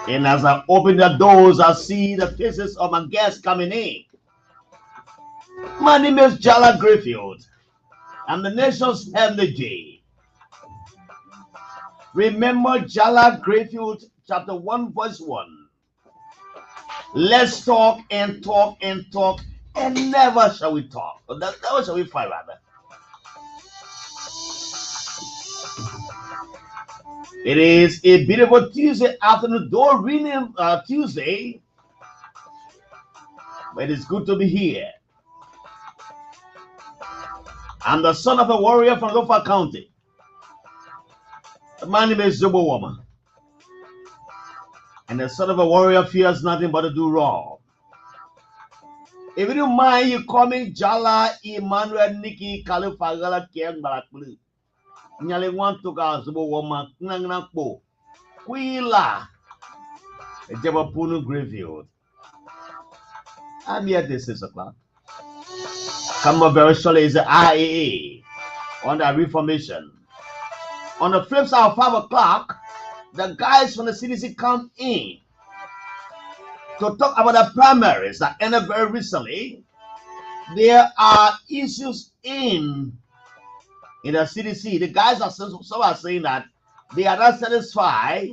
And as I open the doors, I see the faces of my guests coming in. My name is Jallah Grayfield. I'm the nation's MD. Remember Jallah Grayfield, chapter 1, verse 1. Let's talk and talk and talk, and never shall we talk. Never shall we fight, rather. It is a beautiful Tuesday afternoon, though reading Tuesday, but it's good to be here. I'm the son of a warrior from Lofa County. My name is Zobo Woman. And the son of a warrior fears nothing but to do wrong. If you don't mind, you call me Jallah Emmanuel Nikki Kalifagala Ken Barakulu. Nyale want to go Zobo Woman Nangnakbo. Quila. Jabapunu Grayfield. I'm here at 6 o'clock. Come up very shortly is the IAA on the reformation. On the flip side of 5 o'clock, the guys from the CDC come in to talk about the primaries that ended very recently. There are issues in the CDC. The guys are some are saying that they are not satisfied,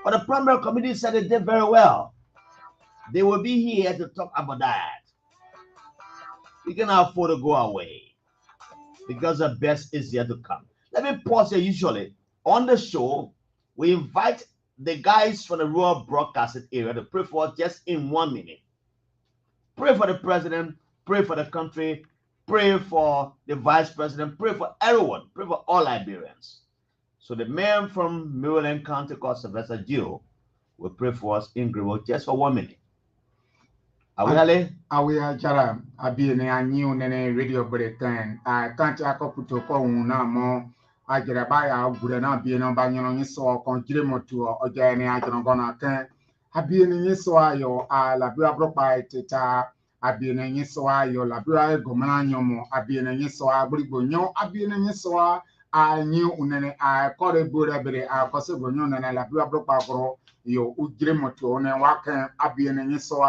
but the primary committee said they did very well. They will be here to talk about that. We cannot afford to go away because the best is yet to come. Let me pause here. Usually on the show, we invite the guys from the rural broadcasting area to pray for us just in 1 minute. Pray for the president, pray for the country, pray for the vice president, pray for everyone, pray for all Liberians. So the man from Maryland County called Sylvester Gio will pray for us in Grayfield just for 1 minute. Awale? Awia Jara, Abi ne anyi nene radio bulletin. Kanti akoputo ko una mo ajira baya gure na bi no banyo ni so kon jire motu oja ne ajiro gona kan. Abi ne ni so ayo la bi abropa eteta. Abi ne ni so ayo la bi agomana nyomo. Abi ne ni so agbligbo nyo. Abi ne ni so anyi unene kore bure bere akose gonyo nene la bi abropa gro yo ujire motu ne wakan abi ne ni so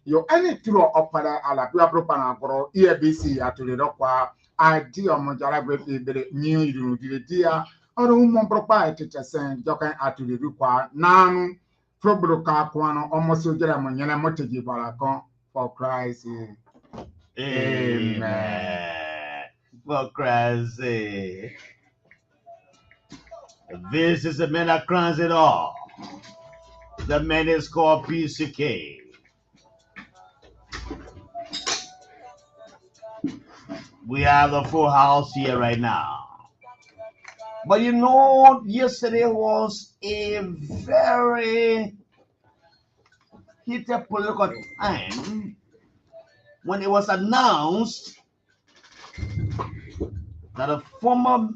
yo any through opera ala bi abropa na gro EBC atule dokwa adi omo Jallah Grayfield bere new iru dia oro mo propa etete sen jokan atule kwa nanu probro ka kwano omo so jere mo nyene moteji bara kon for Christ. Amen. For Christ's sake. This is the man that crowns it all. The man is called PCK. We have the full house here right now. But you know, yesterday was a very heated political time when it was announced that a former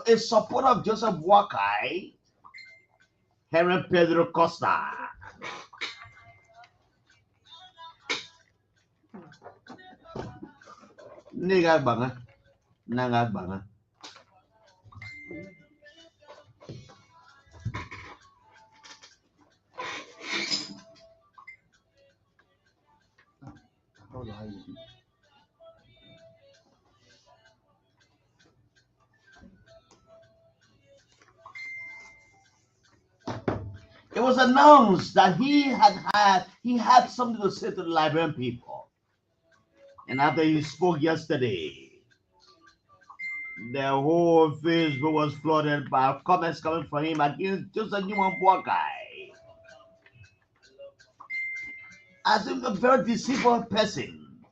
a supporter of Joseph Wakai, Henry Pedro Costa, Niga banga, naga banga. It was announced that he had something to say to the Liberian people. And after he spoke yesterday, the whole Facebook was flooded by comments coming from him against Joseph Nyemah guy. As if a very deceitful person.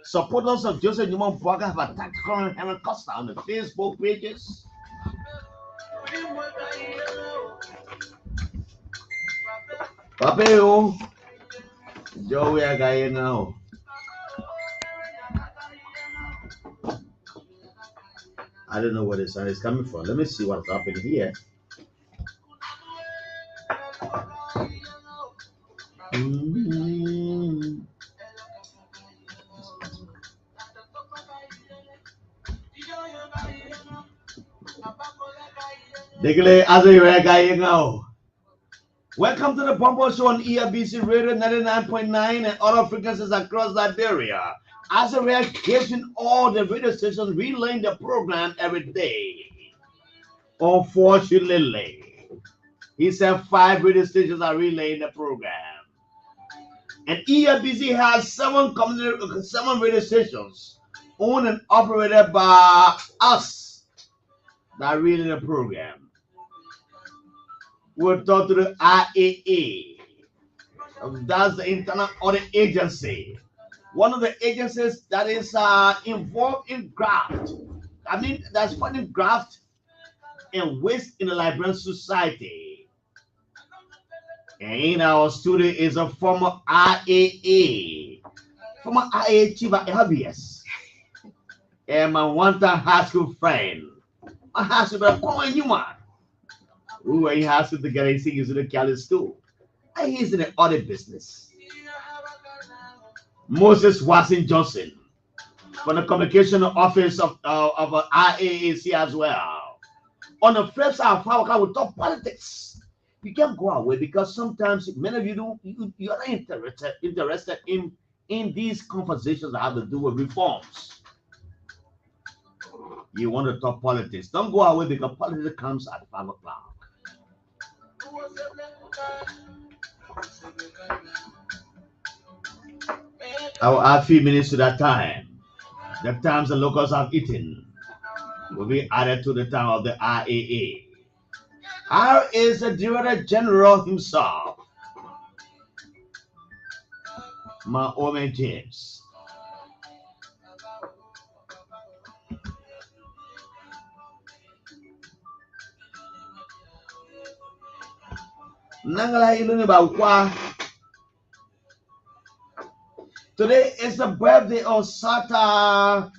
Supporters of Joseph Nyemah have attacked Colonel Henry Costa on the Facebook pages. Papeo, Joey guy now. I don't know where the sound is coming from. Let me see what's happening here. Dekle azo yo guy now. Welcome to the Bumper Show on ERBC Radio 99.9 and other frequencies across Liberia. As a reaction, all the radio stations relaying the program every day. Unfortunately, he said 5 radio stations are relaying the program. And ERBC has 7 radio stations owned and operated by us that relay the program. We'll talk to the IAA. That's the Internal Audit Agency. One of the agencies that is involved in graft. I mean, that's funding graft and waste in the Liberian society. And our student is a former IAA chief at LBS. And my one-time high school friend. My high school brother, Quewan. We were in high school together. He's in the Cali school. And he's in the audit business. Moses Watson Johnson from the communication office of IAAC as well. On the flip side of how we talk politics, you can't go away because sometimes many of you are not interested in these conversations that have to do with reforms. You want to talk politics. Don't go away because politics comes at 5 o'clock. I will add a few minutes to that time. The times the locals have eaten will be added to the time of the IAA. How is the Director General himself, my Omen James? Today is the birthday of Sata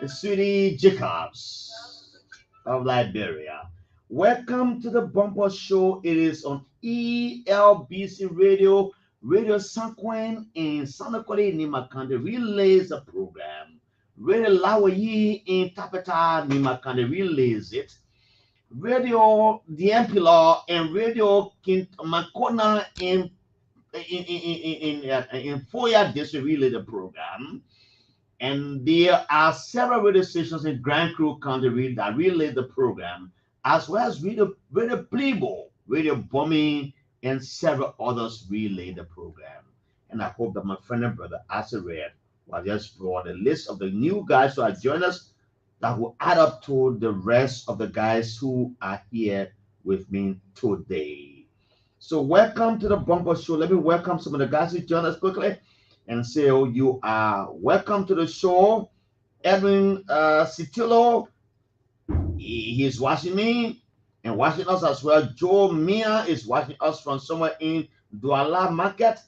Sweetie Jacobs of Liberia. Welcome to the Bumper Show. It is on ELBC Radio, Radio Sanquin in Sanakoli, Nyemah County relays the program. Radio Lawayi in Tapeta, Nyemah County relays it. Radio Diempilo and Radio Makona in Foya District relay the program. And there are several radio stations in Grand Crew County that relay the program, as well as Radio Plebo, Radio Bombing, and several others relay the program. And I hope that my friend and brother Asared will just brought a list of the new guys who are joining us that will add up to the rest of the guys who are here with me today. So welcome to the Bumper Show. Let me welcome some of the guys who join us quickly and say, oh, you are welcome to the show. Edwin Citillo, he's watching me and watching us as well. Joe Mia is watching us from somewhere in Douala Market.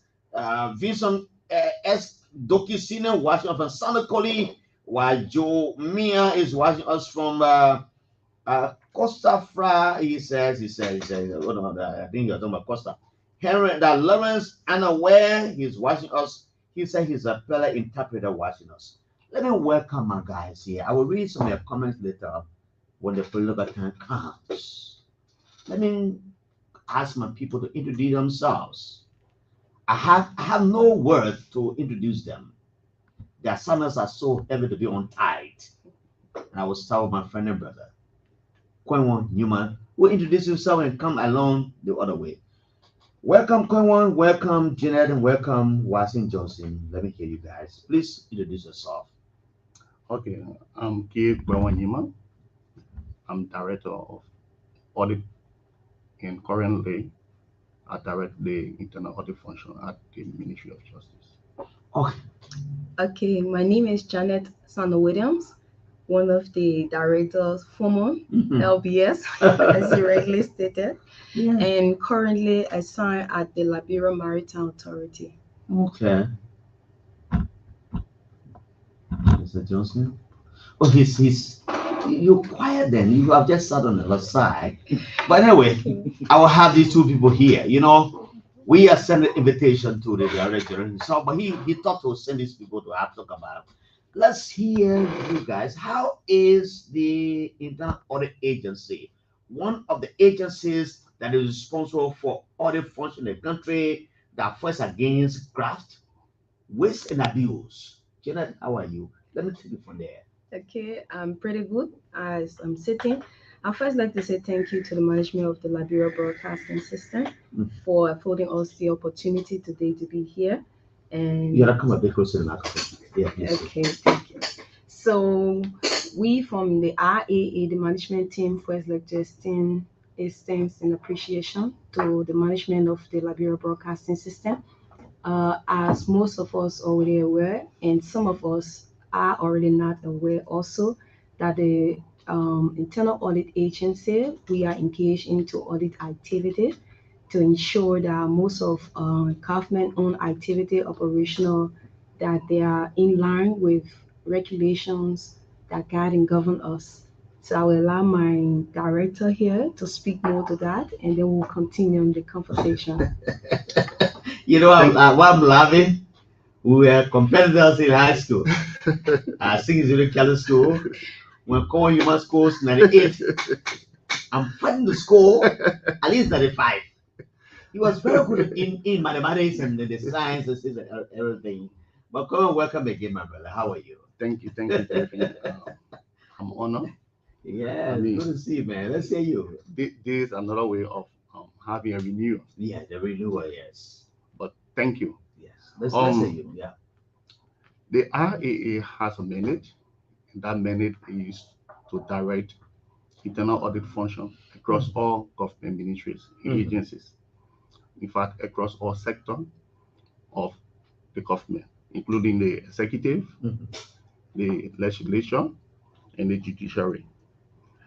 Vincent S. Doki Senior watching us from Sanakoli, while Joe Mia is watching us from Costa Fra. He says, hold on, I think you're talking about Costa. Henry, that Lawrence Unaware, he's watching us. He said he's a fellow interpreter watching us. Let me welcome my guys here. I will read some of your comments later when the political time comes. Let me ask my people to introduce themselves. I have no words to introduce them. Their assignments are so heavy to be untied. And I will start with my friend and brother, Quewan Nyemah, who introduce himself and come along the other way. Welcome, Quewan. Welcome, Janet, and welcome, Watson Johnson. Let me hear you guys. Please introduce yourself. Okay, I'm Quewan Nyemah. I'm Director of Audit, and currently I direct the internal audit function at the Ministry of Justice. Okay, my name is Janet Sondo Williams, one of the directors, former LBS, as you rightly stated, and currently assigned at the Liberia Maritime Authority. Okay. Mr. Johnson? Oh, you're quiet then. You have just sat on the other side. But anyway, I will have these two people here. You know, we have sent an invitation to the director himself, but he thought to send these people to have to talk about it. Let's hear you guys. How is the Internal Audit Agency, one of the agencies that is responsible for audit function in the country that fights against graft, waste, and abuse. Janet, how are you? Let me take it from there. Okay, I'm pretty good as I'm sitting. I'd first like to say thank you to the management of the Liberia Broadcasting System for affording us the opportunity today to be here. And you gotta come a bit closer to the microphone. Yeah, please. Okay, thank you. So we from the RAA, the management team, first like to extend thanks and appreciation to the management of the Liberia Broadcasting System. As most of us already aware, and some of us are already not aware also, that the internal audit agency, we are engaged into audit activity to ensure that most of government-owned activity operational, that they are in line with regulations that guide and govern us. So I will allow my director here to speak more to that, and then we'll continue on the conversation. You know, why I'm laughing? We were competitors in high school. I think it's really Kelly school. When Quewan scores 98, I'm fighting to score at least 95. He was very good in mathematics and the sciences and everything. But come and welcome again, my brother. How are you? Thank you, Griffin. I'm honored. Yeah, good to see you, man. Let's hear you. This is another way of having a renewal. Yeah, the renewal, yes. But thank you. Yes, let's hear you. Yeah. The RAA has a mandate, and that mandate is to direct internal audit function across all government ministries and agencies. In fact, across all sectors of the government, including the executive, the legislature, and the judiciary.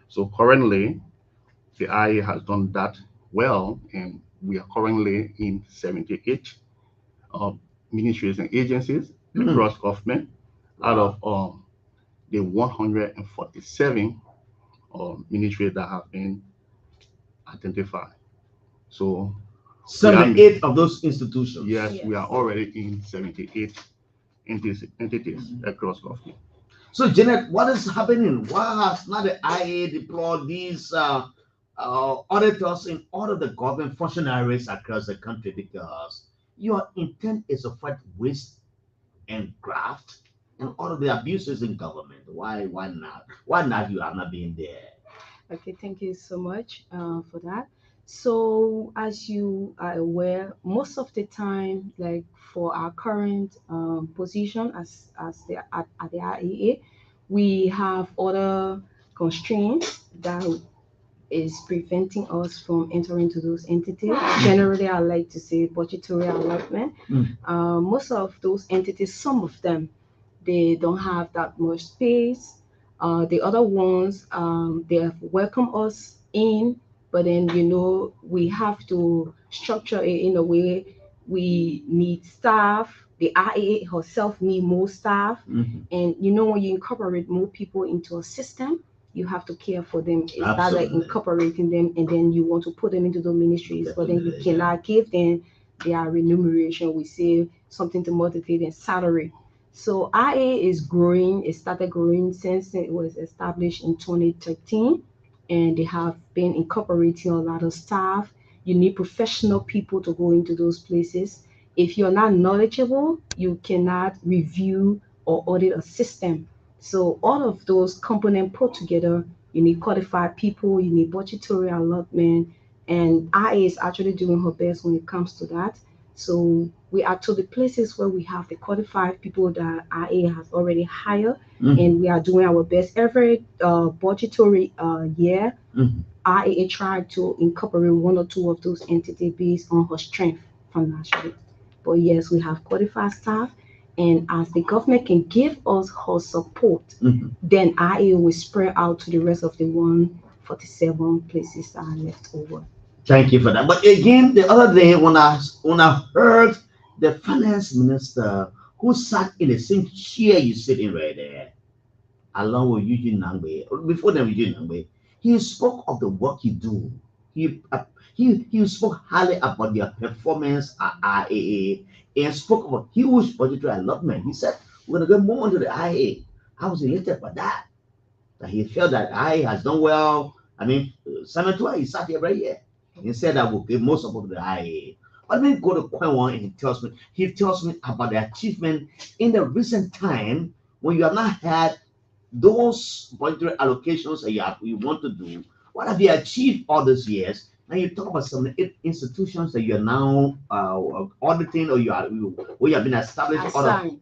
So currently, the IA has done that well, and we are currently in 78 ministries and agencies across government out of the 147 ministries that have been identified. So 78 of those institutions. Yes, we are already in 78 entities across government. So, Janet, what is happening? Why has not the IA deployed these auditors in all of the government functionaries across the country? Because your intent is to fight waste and graft and all of the abuses in government. Why not? Why not you are not being there? Okay, thank you so much for that. So as you are aware, most of the time, like for our current position at the RAA, we have other constraints that is preventing us from entering into those entities. Generally, I like to say budgetary allotment. Most of those entities, some of them, they don't have that much space. The other ones, they have welcomed us in, but then, we have to structure it in a way. We need staff. The IA herself need more staff. And, when you incorporate more people into a system, you have to care for them. It's not like incorporating them and then you want to put them into the ministries, but then you cannot give them their remuneration. We say something to motivate and salary. So IA is growing. It started growing since it was established in 2013, and they have been incorporating a lot of staff. You need professional people to go into those places. If you're not knowledgeable, you cannot review or audit a system. So all of those components put together, you need qualified people, you need budgetary allotment, and IA is actually doing her best when it comes to that. So we are to the places where we have the qualified people that IA has already hired, and we are doing our best. Every budgetary year, IA tried to incorporate one or two of those entities based on her strength financially. But yes, we have qualified staff. And as the government can give us her support, then IA will spread out to the rest of the 147 places that are left over. Thank you for that. But again, the other day when I heard the finance minister who sat in the same chair you sit in right there, along with Eugene Nangbe, before them Eugene Nangbe, he spoke of the work you do. He spoke highly about their performance at IAA and spoke about huge budgetary allotment. He said, we're going to get more into the IA. I was elated by that. That he felt that IA has done well. I mean, Simon Tua, he sat here right here. He said that will give most of the IA. But let me go to Quewan and he tells me about the achievement in the recent time when you have not had those budgetary allocations that you want to do. What have you achieved all these years? Now you talk about some institutions that you are now auditing, or you have been established assigned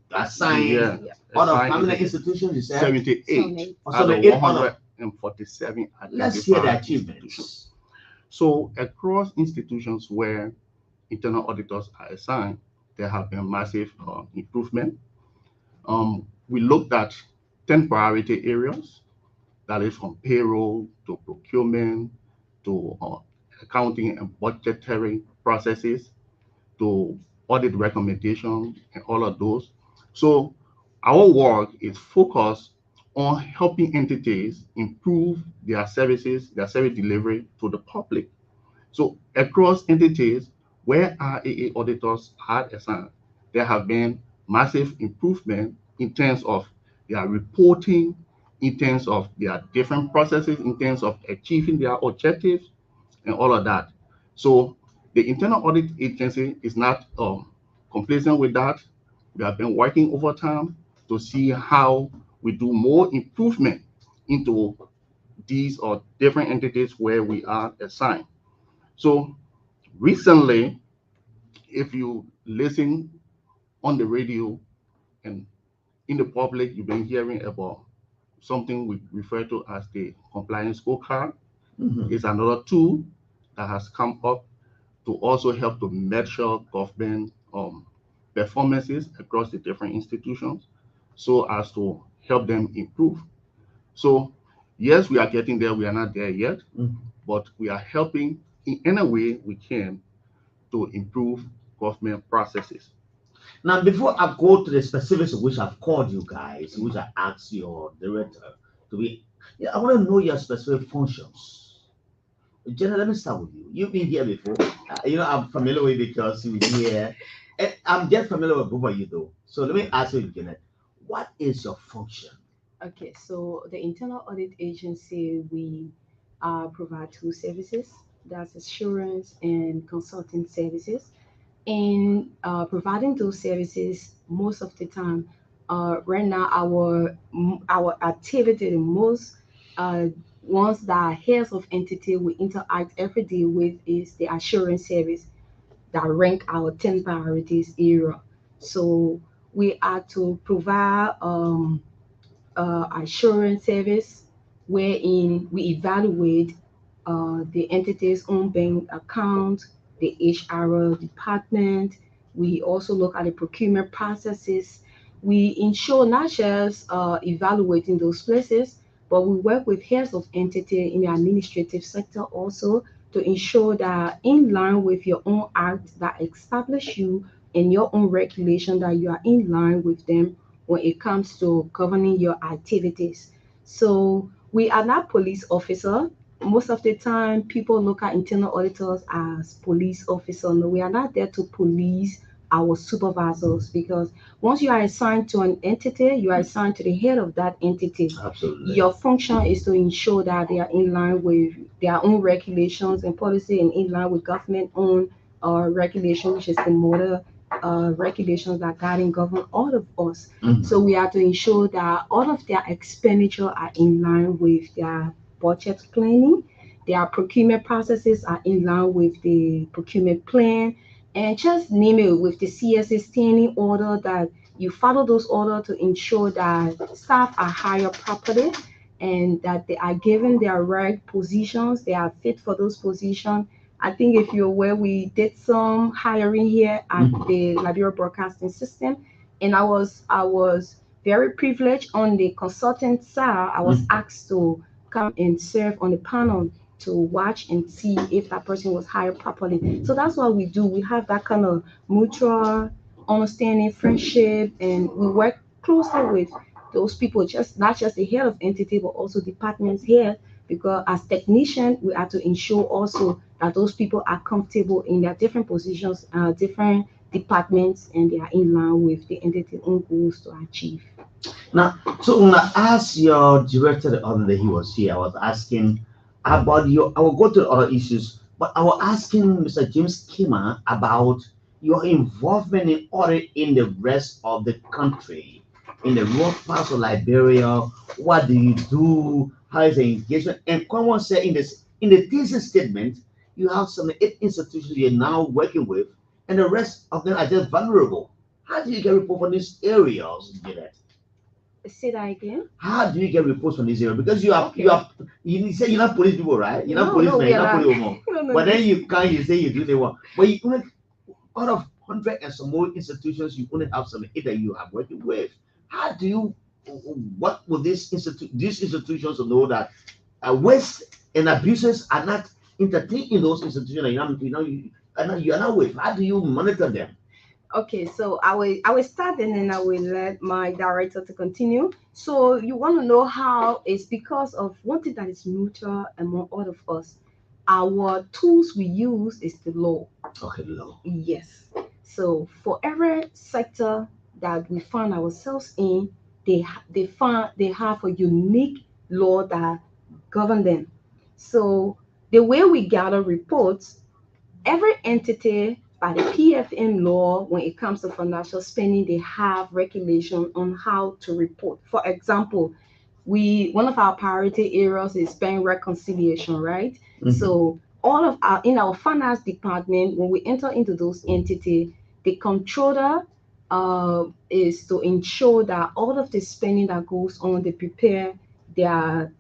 out of how many institutions you said? 78 or out of 147. Let's hear the achievements. So across institutions where internal auditors are assigned, there have been massive improvement. We looked at 10 priority areas, that is from payroll to procurement to accounting and budgetary processes to audit recommendations and all of those. So our work is focused on helping entities improve their services, their service delivery to the public. So across entities where RAA auditors are assigned, there have been massive improvement in terms of their reporting, in terms of their different processes, in terms of achieving their objectives and all of that. So the internal audit agency is not complacent with that. We have been working overtime to see how we do more improvement into these or different entities where we are assigned. So recently, if you listen on the radio and in the public, you've been hearing about something we refer to as the compliance scorecard. It's another tool that has come up to also help to measure government performances across the different institutions so as to help them improve. So yes, we are getting there. We are not there yet, but we are helping in any way we can to improve government processes. Now, before I go to the specifics of which I've called you guys, which I asked your director to be, I want to know your specific functions. Jenna, let me start with you. You've been here before. I'm familiar with you because you were here. And I'm just familiar with both of you, though. So let me ask you, Jenna, what is your function? Okay, so the internal audit agency, we provide two services. That's assurance and consulting services. In providing those services, most of the time, right now our activity, the most ones that are heads of entity we interact every day with is the assurance service that rank our 10 priorities area. So we are to provide assurance service wherein we evaluate the entity's own bank account, the HR department. We also look at the procurement processes. We ensure not just evaluating those places, but we work with heads of entity in the administrative sector also to ensure that in line with your own act that establish you and your own regulation, that you are in line with them when it comes to governing your activities. So we are not police officer. Most of the time, people look at internal auditors as police officer. No, we are not there to police our supervisors, because once you are assigned to an entity, you are assigned to the head of that entity. Absolutely. Your function is to ensure that they are in line with their own regulations and policy and in line with government-owned regulation, which is the model regulations that guide and govern all of us. So we are to ensure that all of their expenditure are in line with their budget planning. Their procurement processes are in line with the procurement plan, and just name it with the CSA standing order, that you follow those orders to ensure that staff are hired properly and that they are given their right positions, they are fit for those positions. I think if you're aware, we did some hiring here at the Liberia Broadcasting System, and I was very privileged on the consultant side. I was asked to come and serve on the panel to watch and see if that person was hired properly. So that's what we do. We have that kind of mutual understanding, friendship, and we work closely with those people, just not just the head of entity, but also departments here, because as technicians, we have to ensure also that those people are comfortable in their different positions, different departments, and they are in line with the entity own goals to achieve. Now, so when I asked your director the other day he was here, I was asking about I will go to the other issues, But I was asking Mr. James Nyemah about your involvement in audit in the rest of the country, in the rural parts of Liberia. What do you do? How is the engagement? And Quewan said in the thesis statement, you have some 8 institutions you're now working with, and the rest of them are just vulnerable. How do you get report from these areas, Janet? Say that again. How do you get reports from this area? Because you say you're not police people, right? You're not No, policemen, you're not police no, women. But then you can't, you say you do the work. But you only, out of 100 and some more institutions, you only have some 8 that you are working with. How do you, what will these institutions know that waste and abuses are not entertained in those institutions that you are not with? How do you monitor them? Okay, so I will start and then I will let my director to continue. So you want to know how it's because of one thing that is mutual among all of us. Our tools we use is the law. Okay, the law. Yes. So for every sector that we find ourselves in, they have a unique law that govern them. So the way we gather reports, every entity by the PFM law, when it comes to financial spending, they have regulation on how to report. For example, one of our priority areas is spend reconciliation, right? Mm-hmm. So all of in our finance department, when we enter into those entities, the controller is to ensure that all of the spending that goes on, they prepare their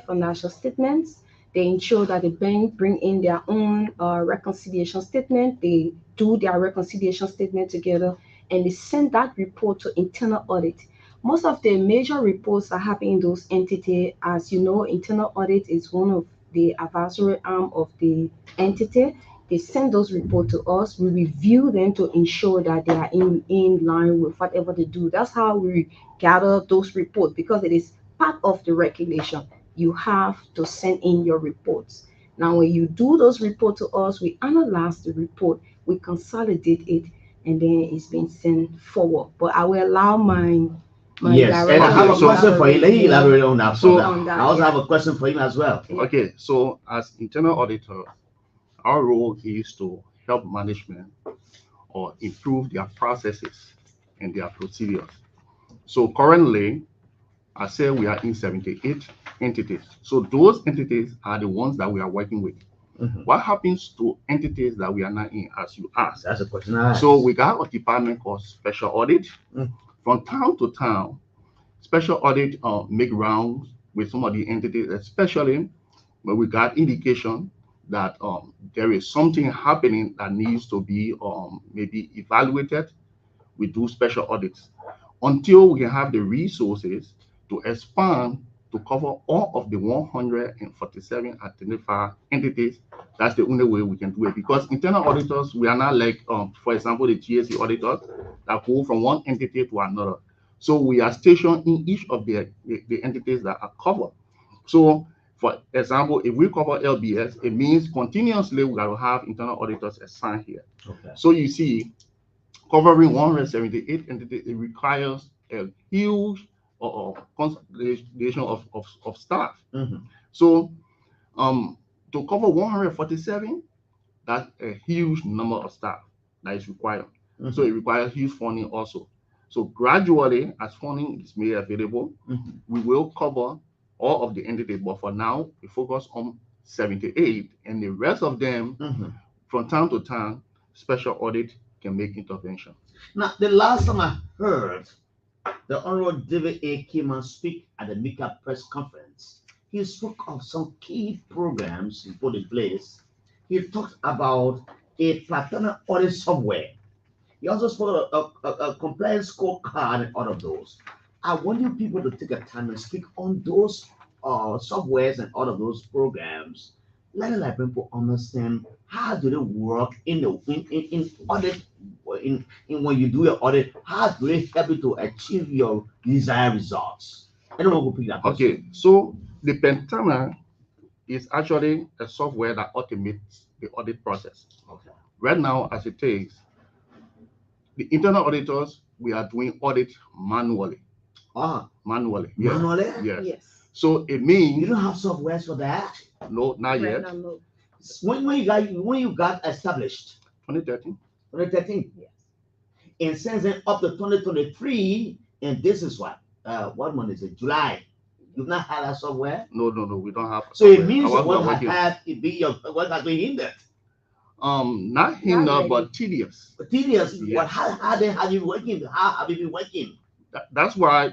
financial statements. They ensure that the bank bring in their own reconciliation statement. They do their reconciliation statement together, and they send that report to internal audit. Most of the major reports that happen in those entities, as you know, internal audit is one of the advisory arm of the entity. They send those reports to us. We review them to ensure that they are in line with whatever they do. That's how we gather those reports, because it is part of the regulation. You have to send in your reports. Now, when you do those reports to us, we analyze the report, we consolidate it, and then it's been sent forward. But I will allow my yes, and I have a question for you. Let me elaborate on that. I also have a question for him as well. Okay, so as internal auditor, our role is to help management or improve their processes and their procedures. So currently, I say we are in 78 entities. So those entities are the ones that we are working with. Mm-hmm. What happens to entities that we are not in, as you asked? That's a question I asked. So we got a department called Special Audit. Mm. From town to town, Special Audit make rounds with some of the entities, especially when we got indication that there is something happening that needs to be maybe evaluated. We do special audits until we can have the resources to expand to cover all of the 147 identified entities. That's the only way we can do it, because internal auditors, we are not like, for example, the GSC auditors that go from one entity to another. So we are stationed in each of the entities that are covered. So, for example, if we cover LBS, it means continuously we will have internal auditors assigned here. Okay. So you see, covering 178 entities, it requires a huge consolidation of staff. Mm-hmm. So to cover 147, that's a huge number of staff that is required. Mm-hmm. So it requires huge funding also. So gradually, as funding is made available, mm-hmm. we will cover all of the entities, but for now, we focus on 78, and the rest of them, mm-hmm. from time to time, special audit can make intervention. Now, the last time I heard the Honorable David A. Nyemah speak at the MICA press conference, he spoke of some key programs he put in place. He talked about a platform audit software. He also spoke of a compliance scorecard and all of those. I want you people to take a time and speak on those softwares and all of those programs. Let the people understand how do they work in audit. In when you do your audit, how do they help you to achieve your desired results? I don't know who pick that. Okay, so the Pentana is actually a software that automates the audit process. Okay. Right now, as it is, the internal auditors, we are doing audit manually. Manually. Yes. Manually? Yes. So it means you don't have software for that? No, not yet. No. when you got established? 2013. 2013. Yes. And since then up to 2023, and this is what month is it? July. You've not had that software? No, we don't have. So it means your work has been hindered. Not hindered, but tedious. Tedious. Yes. What? How have you working? How have you been working? That's why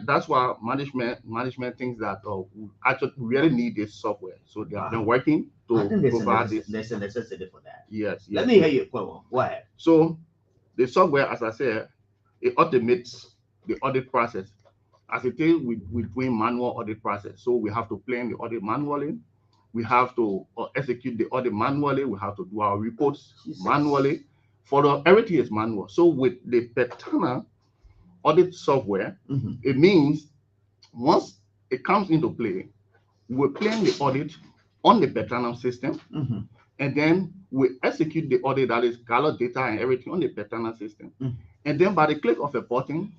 management thinks that we actually really need this software. So they have been working to provide this. There's a necessity for that. Yes. Let me hear you. Go ahead. So the software, as I said, it automates the audit process. As it is, we're doing manual audit process. So we have to plan the audit manually. We have to execute the audit manually. We have to do our reports manually. Everything is manual. So with the Petana audit software, it means once it comes into play, we plan the audit on the Petana system, and then we execute the audit, that is gather data and everything on the Petana system. And then by the click of a button,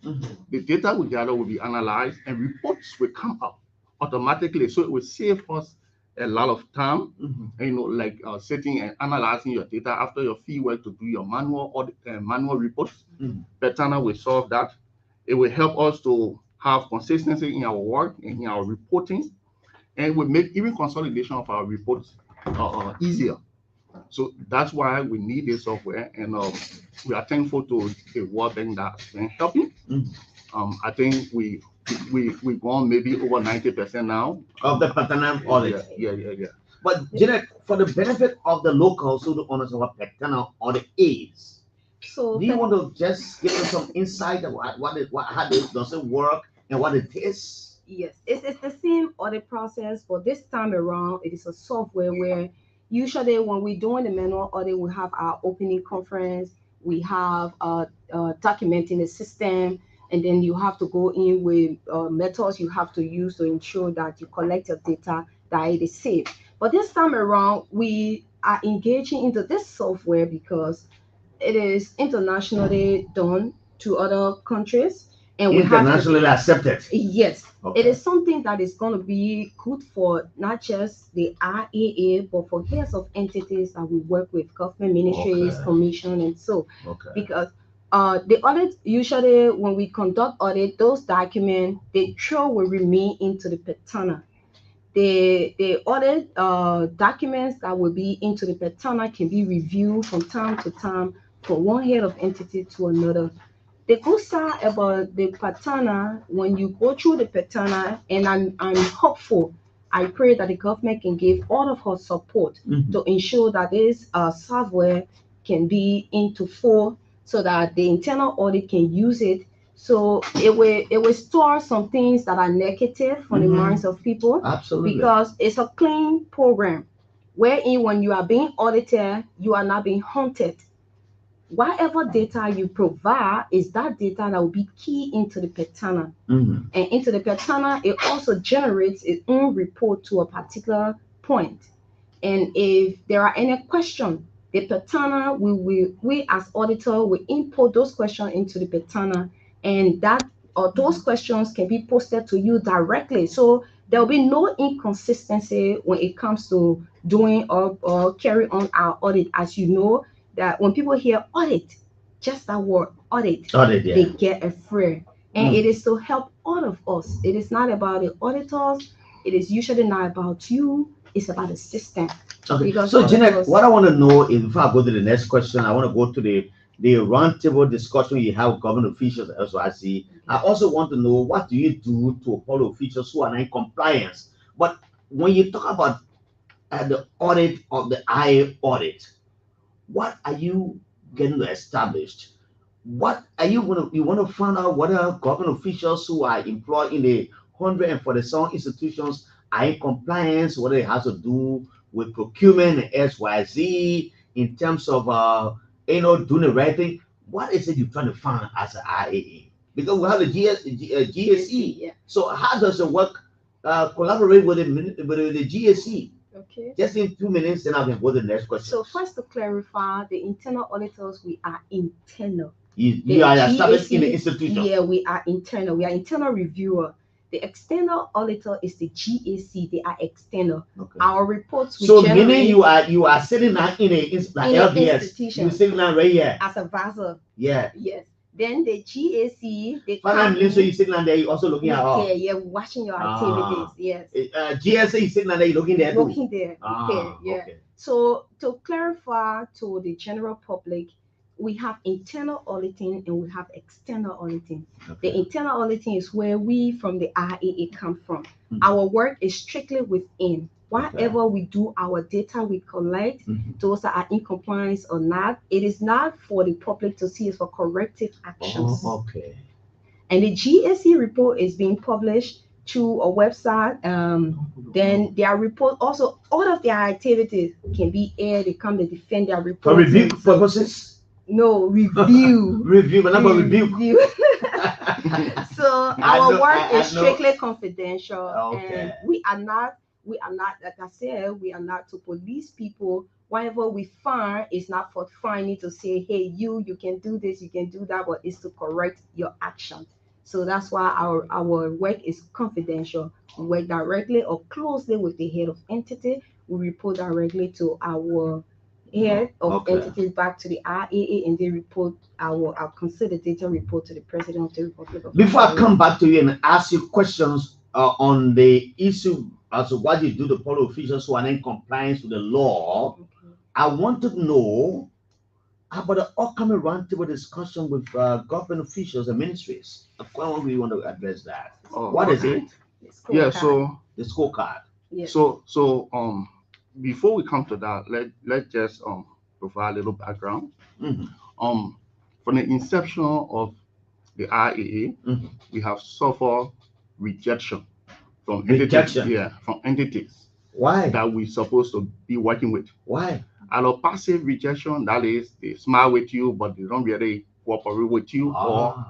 the data we gather will be analyzed and reports will come out automatically. So it will save us a lot of time, like sitting and analyzing your data after your field work to do your manual audit and manual reports. Petana will solve that. It will help us to have consistency in our work and in our reporting, and will make even consolidation of our reports easier. So that's why we need this software, and we are thankful to the World Bank that's been helping. I think we've gone maybe over 90% now of the Petana audit. Yeah. But Janet, for the benefit of the locals who don't understand what Petana audit is, so do you want to just give us some insight of how does it work and what it is? Yes, it's the same audit process, but this time around it is a software where usually when we're doing the manual audit, we have our opening conference, we have documenting the system, and then you have to go in with methods you have to use to ensure that you collect your data, that it is safe. But this time around, we are engaging into this software because it is internationally done to other countries. And we internationally accepted. Yes. Okay. It is something that is going to be good for not just the RAA, but for heads of entities that we work with, government ministries, commission, and so. Because the audit, usually when we conduct audit, those documents, they will remain into the Petana. The audit documents that will be into the Petana can be reviewed from time to time from one head of entity to another. The good side about the Petana, when you go through the Petana, and I'm hopeful, I pray that the government can give all of her support to ensure that this software can be into full, so that the internal audit can use it. So it will store some things that are negative from the minds of people. Absolutely. Because it's a clean program, wherein when you are being audited, you are not being haunted. Whatever data you provide is that data that will be key into the Petana. And into the Petana, it also generates its own report to a particular point. And if there are any questions, the Petana, we as auditor will input those questions into the Petana, and those questions can be posted to you directly. So there will be no inconsistency when it comes to doing or carry on our audit. As you know, that when people hear audit, just that word audit, they get afraid. And it is to help all of us. It is not about the auditors. It is usually not about you. It's about the system. Okay. So Jeanette, what I want to know is, before I go to the next question, I want to go to the roundtable discussion you have with government officials as well. I also want to know, what do you do to follow officials who are not in compliance? But when you talk about the audit of the IA audit, what are you getting established? What are you want to find out whether government officials who are employed in the 147 institutions are in compliance, whether it has to do with procurement and XYZ in terms of doing the right thing? What is it you're trying to find as an IAA? Because we have the GSE. Yeah. So how does it work? Collaborate with the GSE. Okay. Just in 2 minutes, then I can go to the next question. So first, to clarify, the internal auditors, we are internal. You are established in the institution. Yeah, we are internal. We are internal reviewer. The external auditor is the GAC. They are external. Okay. Our reports. So meaning you are sitting now in a LBS. Institution. You're sitting now right here as a vessel. Yeah. Yes. Then the GAC. They come. So you're sitting down there. You're also looking at. Yeah, watching your activities. Yes. GSA is sitting down there. You're looking there. Looking there. Yeah. Okay. So to clarify to the general public, we have internal auditing and we have external auditing. Okay. The internal auditing is where we from the RAA come from. Our work is strictly within. Whatever we do, our data we collect, those that are in compliance or not, it is not for the public to see, it's for corrective actions. Okay. And the GSC report is being published through a website. Then their report also, all of their activities can be aired. They come to defend their report. For review purposes? No, review. Review, but not for review. So our work is strictly confidential. Okay. And we are not, like I said, we are not to police people. Whatever we find is not for finding to say, hey, you can do this, you can do that, but it's to correct your actions. So that's why our work is confidential. We work directly or closely with the head of entity. We report directly to our head of entities back to the RAA, and they report our consolidated report to the President of the Republic of Before Nigeria. I come back to you and ask you questions on the issue as to what you do to follow officials who are in compliance with the law, I want to know about the upcoming roundtable discussion with government officials and ministries. Quewan, we want to address that. What is it? Yeah, so the scorecard. Yes. So before we come to that, let's just provide a little background. From the inception of the RAA, we have suffered rejection from entities. Why? That we're supposed to be working with. Why? And a passive rejection, that is, they smile with you, but they don't really cooperate with you, or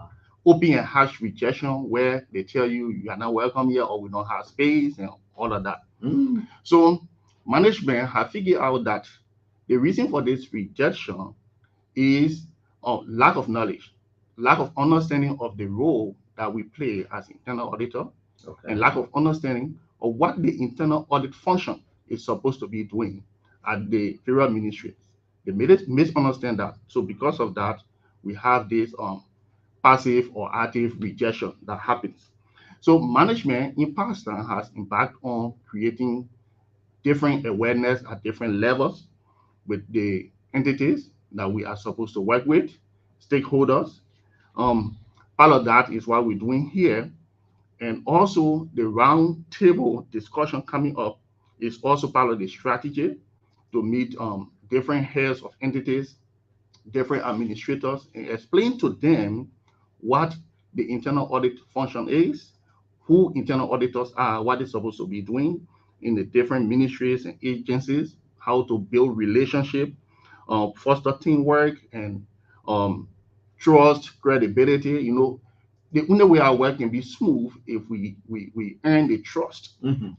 open and harsh rejection where they tell you you are not welcome here, or we don't have space, and all of that. So management have figured out that the reason for this rejection is lack of knowledge, lack of understanding of the role that we play as internal auditor, and lack of understanding of what the internal audit function is supposed to be doing at the federal ministries. They misunderstand that. So because of that, we have this passive or active rejection that happens. So management in past time has embarked on creating different awareness at different levels with the entities that we are supposed to work with, stakeholders. Part of that is what we're doing here. And also the round table discussion coming up is also part of the strategy to meet different heads of entities, different administrators, and explain to them what the internal audit function is, who internal auditors are, what they're supposed to be doing in the different ministries and agencies, how to build relationship, foster teamwork, and trust, credibility. You know, the only way our work can be smooth if we earn the trust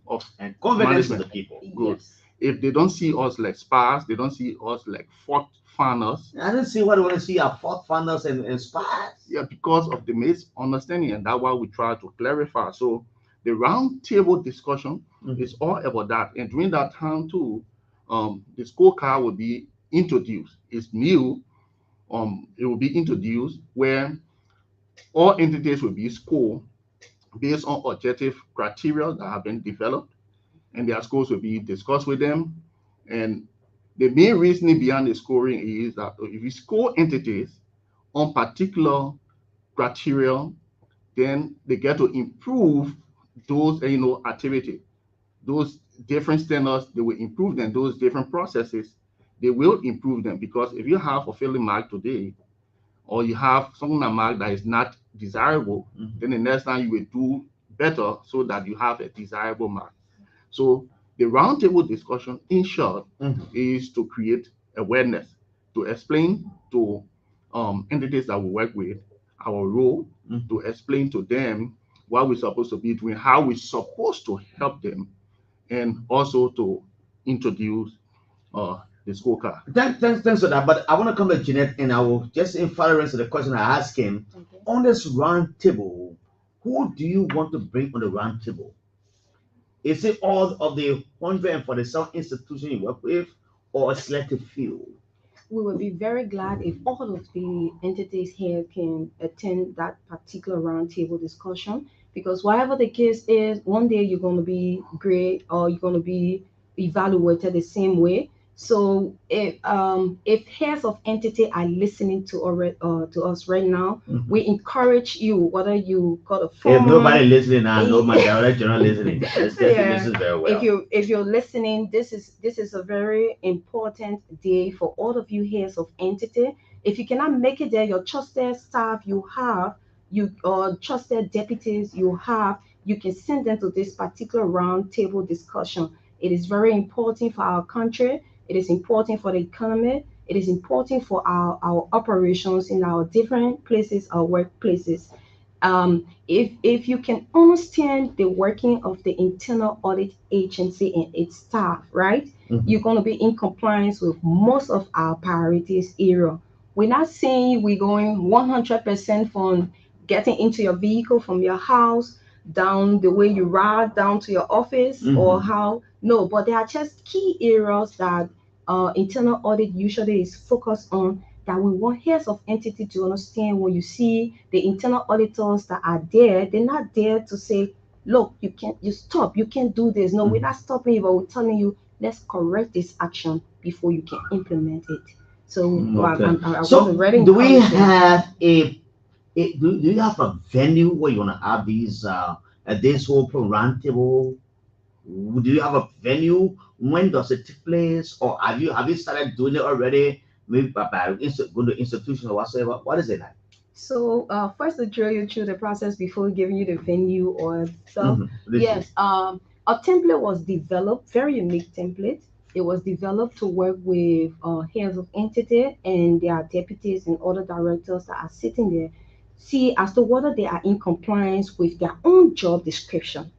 of and confidence of the people. Good. Yes. If they don't see us like spies, they don't see us like fault finders. I don't see what they want to see are fault finders and spies. Yeah, because of the misunderstanding, and that's why we try to clarify. So the round table discussion is all about that. And during that time too, the scorecard will be introduced. It's new. It will be introduced where all entities will be scored based on objective criteria that have been developed, and their scores will be discussed with them. And the main reasoning behind the scoring is that if you score entities on particular criteria, then they get to improve those activity, those different standards. They will improve them. Those different processes, they will improve them, because if you have a failing mark today, or you have something mark that is not desirable, then the next time you will do better so that you have a desirable mark. So the roundtable discussion, in short, is to create awareness, to explain to entities that we work with our role, to explain to them what we're supposed to be doing, how we're supposed to help them, and also to introduce the scorecard. Thanks for that. But I want to come to Jeanette, and I will just in furtherance to the question I asked him. On this round table, who do you want to bring on the round table? Is it all of the 147 institutions you work with, or a selective few? We will be very glad if all of the entities here can attend that particular roundtable discussion, because whatever the case is, one day you're going to be great or you're going to be evaluated the same way. So if heads of entity are listening to us right now, we encourage you, whether you got a phone. If nobody listening, I know my director general listening. This is very well. If you're listening, this is a very important day for all of you heads of entity. If you cannot make it there, your trusted staff you have, trusted deputies you have, you can send them to this particular roundtable discussion. It is very important for our country. It is important for the economy. It is important for our operations in our different places, our workplaces. If you can understand the working of the internal audit agency and its staff, right, you're going to be in compliance with most of our priorities area. We're not saying we're going 100% from getting into your vehicle from your house down the way you ride down to your office or how. No, but there are just key areas that internal audit usually is focused on, that we want heads of entity to understand. When you see the internal auditors that are there, they're not there to say, look, you stop, you can't do this. No, we're not stopping you, but we're telling you, let's correct this action before you can implement it. So, do we have do you have a venue where you want to have these this whole roundtable? Do you have a venue? When does it take place? Or have you started doing it already? Maybe by going to institutions or whatsoever. What is it like? So first to drill you through the process before giving you the venue or stuff. Yes, a template was developed, very unique template. It was developed to work with heads of entity and their deputies and other directors that are sitting there, see as to whether they are in compliance with their own job description.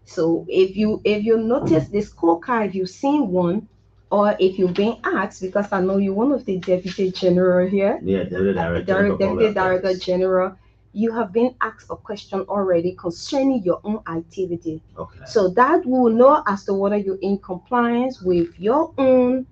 So if you notice the scorecard, if you've seen one, or if you've been asked, because I know you're one of the deputy general here, deputy director general, you have been asked a question already concerning your own activity. Okay. So that will know as to whether you're in compliance with your own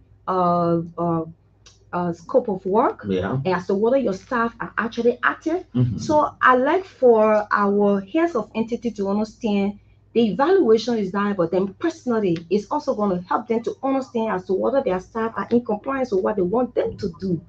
scope of work, and as to whether your staff are actually active. So I like for our heads of entity to understand the evaluation is done, but then personally, it's also going to help them to understand as to whether their staff are in compliance with what they want them to do.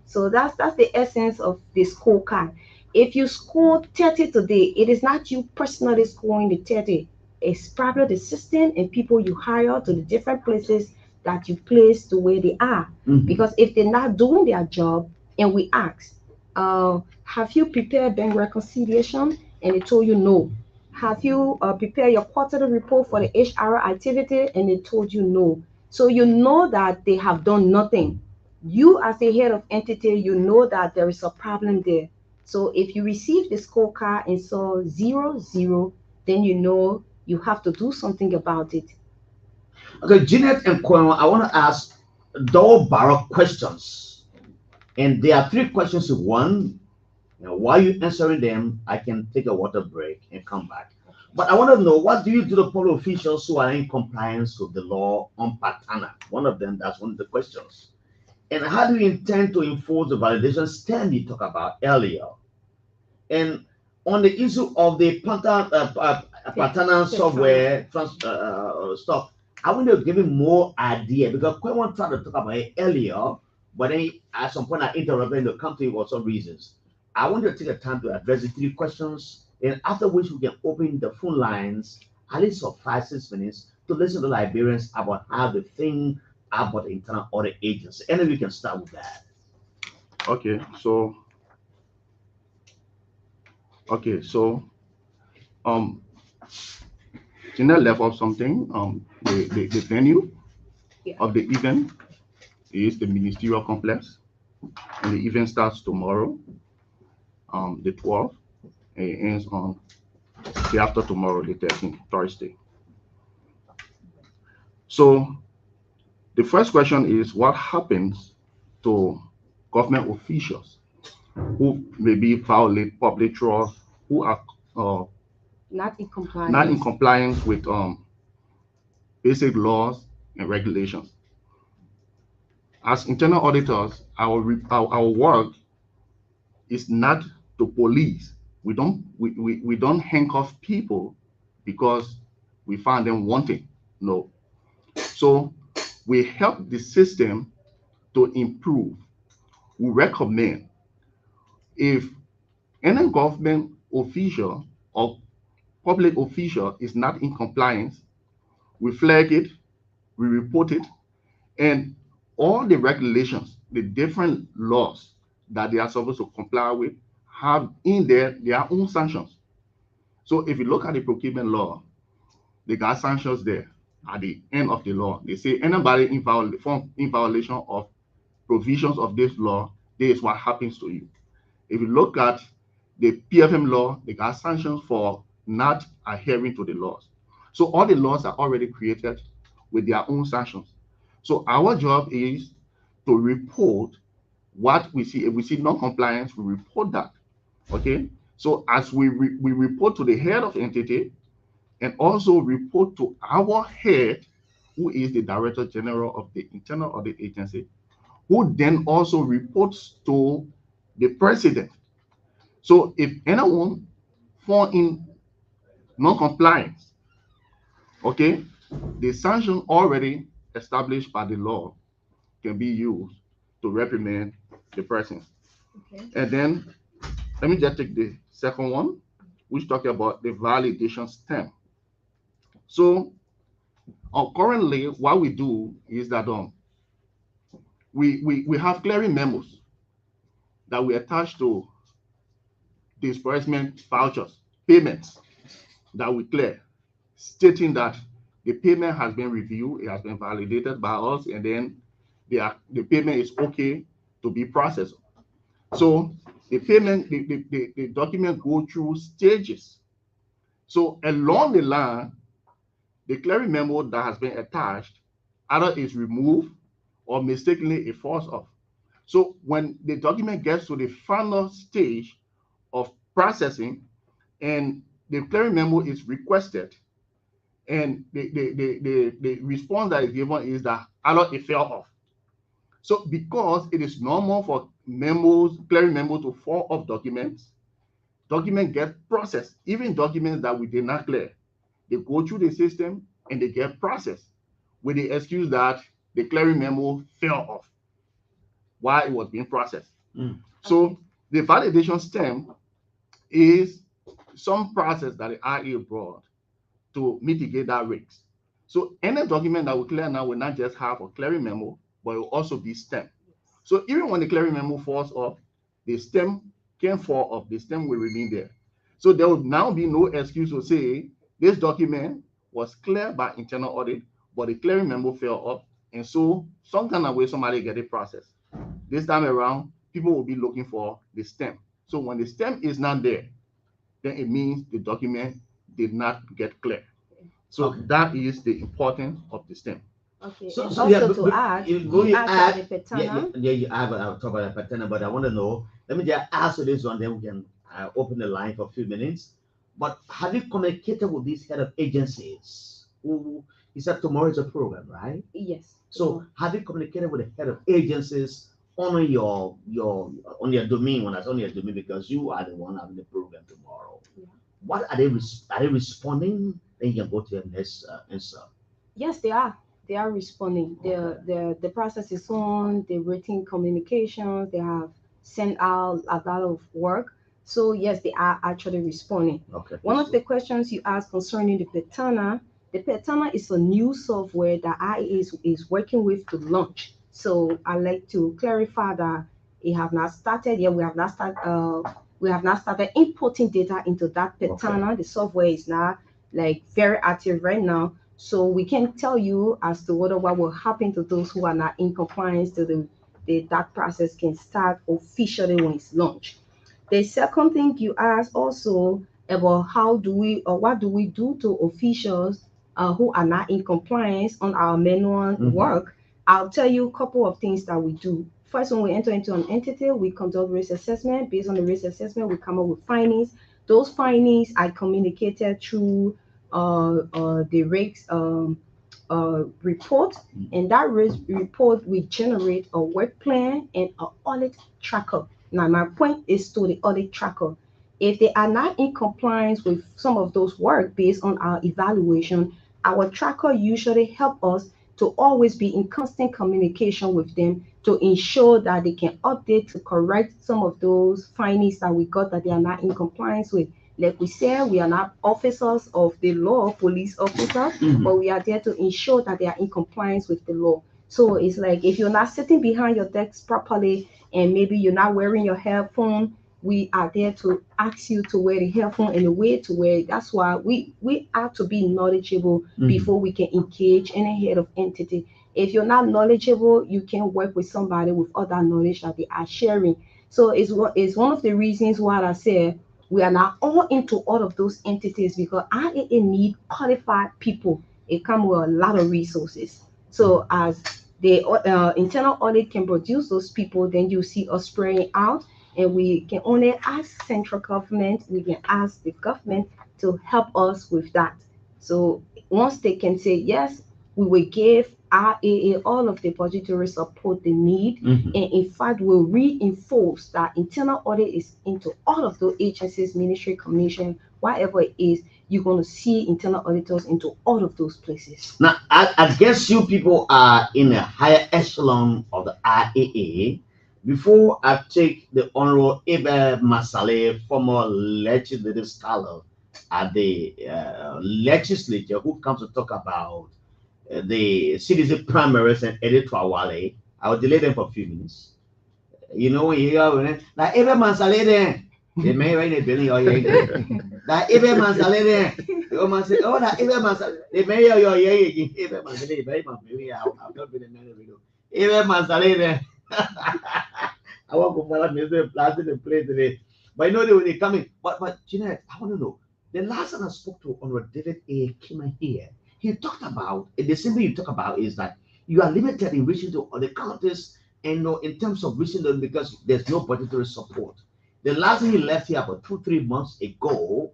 So that's the essence of the scorecard. If you score 30 today, it is not you personally scoring the 30. It's probably the system and people you hire to the different places that you place to where they are. Because if they're not doing their job, and we ask, have you prepared bank reconciliation? And they told you no. Have you prepared your quarterly report for the HR activity? And they told you no. So you know that they have done nothing. You as the head of entity, you know that there is a problem there. So if you receive the scorecard and saw 0-0, then you know you have to do something about it. Okay, Jeanette and Quewan, I want to ask double-barrel questions. And there are 3 questions in one. While you're answering them, I can take a water break and come back. But I want to know, what do you do to public officials who are in compliance with the law on Patana? That's one of the questions. And how do you intend to enforce the validation stand you talked about earlier? And on the issue of the Patana software stuff, I want to give you more idea, because Quewan tried to talk about it earlier, but then at some point I interrupted to come to you for some reasons. I want you to take the time to address the 3 questions, and after which we can open the phone lines at least for 5-6 minutes to listen to Liberians about how they think about the internal audit agency. And then we can start with that. Okay, so Tina left off something. The venue of the event is the ministerial complex, and the event starts tomorrow, the 12th, and it ends on the after tomorrow, the 13th, Thursday. So the first question is, what happens to government officials who maybe violate public trust, who are not in compliance with basic laws and regulations. As internal auditors, our work is not to police. We don't handcuff people because we find them wanting. No. So we help the system to improve. We recommend if any government official or public official is not in compliance, we flag it, we report it, and all the regulations, the different laws that they are supposed to comply with have in there their own sanctions. So if you look at the procurement law, they got sanctions there at the end of the law. They say anybody in violation of provisions of this law, this is what happens to you. If you look at the PFM law, they got sanctions for not adhering to the laws. So all the laws are already created with their own sanctions. So our job is to report what we see. If we see non-compliance, we report that. Okay. So as we report to the head of entity and also report to our head, who is the Director General of the Internal Audit Agency, who then also reports to the president. So if anyone fall in non-compliance, okay, the sanction already established by the law can be used to reprimand the person. Okay. And then let me just take the second one, which talks about the validation stamp. So currently what we do is that we have clearing memos that we attach to disbursement vouchers, payments that we clear, stating that the payment has been reviewed, it has been validated by us, and then the payment is okay to be processed. So the payment, the document go through stages. So along the line, the clearing memo that has been attached either is removed or mistakenly it falls off. So when the document gets to the final stage of processing and the clearing memo is requested, and the response that is given is that either it fell off. So because it is normal for clearing memos to fall off documents get processed. Even documents that we did not clear, they go through the system and they get processed with the excuse that the clearing memo fell off while it was being processed. So the validation stamp is some process that the IA brought to mitigate that risk. So any document that we clear now will not just have a clearing memo, but it will also be stamped. So even when the clearing memo falls off, the stamp can fall off, the stamp will remain there. So there will now be no excuse to say this document was cleared by internal audit, but the clearing memo fell off, and so some kind of way somebody get it processed. This time around, people will be looking for the stamp. So when the stamp is not there, then it means the document did not get cleared. So that is the importance of the stamp. Okay. So also yeah, to add, you add the Petana. you add I'll talk about the Petana, but I want to know. Let me just ask you this one, then we can open the line for a few minutes. But have you communicated with these head of agencies? Who is that tomorrow is a program, right? Yes. So have you communicated with the head of agencies on your domain? When I say on your domain, because you are the one having the program tomorrow. Yeah. What are they responding? Then you can go to the next answer. Yes, they are. They are responding. The process is on. The written communications. They have sent out a lot of work. So yes, they are actually responding. Okay. One of the questions you asked concerning the Petana is a new software that IA is working with to launch. So I'd like to clarify that it have not started yet. We have not started importing data into that Petana. Okay. The software is not like very active right now. So we can tell you as to what will happen to those who are not in compliance to that process can start officially when it's launched. The second thing you asked also about what do we do to officials who are not in compliance on our manual work. I'll tell you a couple of things that we do. First, when we enter into an entity, we conduct risk assessment. Based on the risk assessment, we come up with findings. those findings are communicated through the rigs report, and that report will generate a work plan and an audit tracker. Now, my point is to the audit tracker. If they are not in compliance with some of those work based on our evaluation, our tracker usually help us to always be in constant communication with them to ensure that they can update to correct some of those findings that we got that they are not in compliance with. Like we said, we are not officers of the law, police officers, but we are there to ensure that they are in compliance with the law. So it's like if you're not sitting behind your desk properly and maybe you're not wearing your headphone, we are there to ask you to wear the headphone and the way to wear it. That's why we have to be knowledgeable before we can engage any head of entity. If you're not knowledgeable, you can work with somebody with other knowledge that they are sharing. So it's one of the reasons why I say we are not all into all of those entities, because IAA need qualified people. It comes with a lot of resources. So as the internal audit can produce those people, then you see us spraying out. And we can only ask central government, we can ask the government to help us with that. So once they can say yes, we will give RAA all of the budgetary support they need. And in fact, we'll reinforce that internal audit is into all of those agencies, ministry, commission, whatever it is. You're going to see internal auditors into all of those places. Now, I guess you people are in a higher echelon of the RAA. Before I take the Honorable Abel Massaley, former legislative scholar at the legislature, who comes to talk about the citizen primaries and Edith Tarawali, I will delay them for a few minutes. You know, when you hear like Abel Massaley there, they may write a billion or that Abel Massaley there. You must say, oh, that Abel Massaley, they may hear your Abel Massaley, very much. Maybe I've not been a man of it. Abel Massaley there. I want to follow me planting the play today. But you know when they come in. But Jeanette, I want to know. The last time I spoke to Honorable David A. Kimmer here, he talked about the same thing you talk about is that you are limited in reaching to the counties and in terms of reaching them because there's no budgetary support. The last time he left here about 2-3 months ago,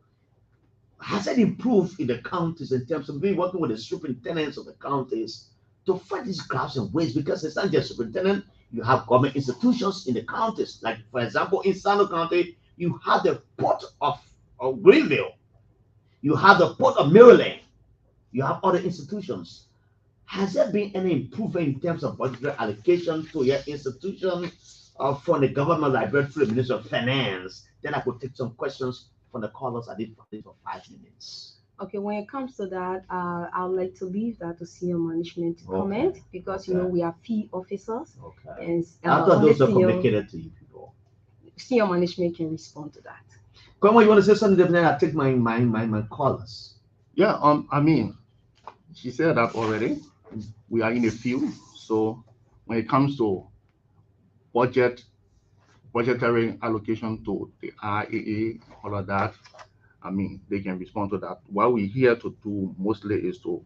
has it improved in the counties in terms of being working with the superintendents of the counties to fight these graphs and ways, because it's not just superintendent. You have government institutions in the counties. Like, for example, in Sondo County, you have the port of Grayfield. You have the port of Maryland. You have other institutions. Has there been any improvement in terms of budgetary allocation to your institution from the government library through the Ministry of Finance? Then I could take some questions from the callers. I did for 5 minutes. Okay, when it comes to that, I would like to leave that to senior management to comment, because you know we are fee officers. Okay. And I thought those are communicated to you people. Senior management can respond to that. Quewan, you want to say something different? I take my callers. Yeah, I mean, she said that already. We are in a field, so when it comes to budgetary allocation to the RAA, all of that, I mean, they can respond to that. What we're here to do mostly is to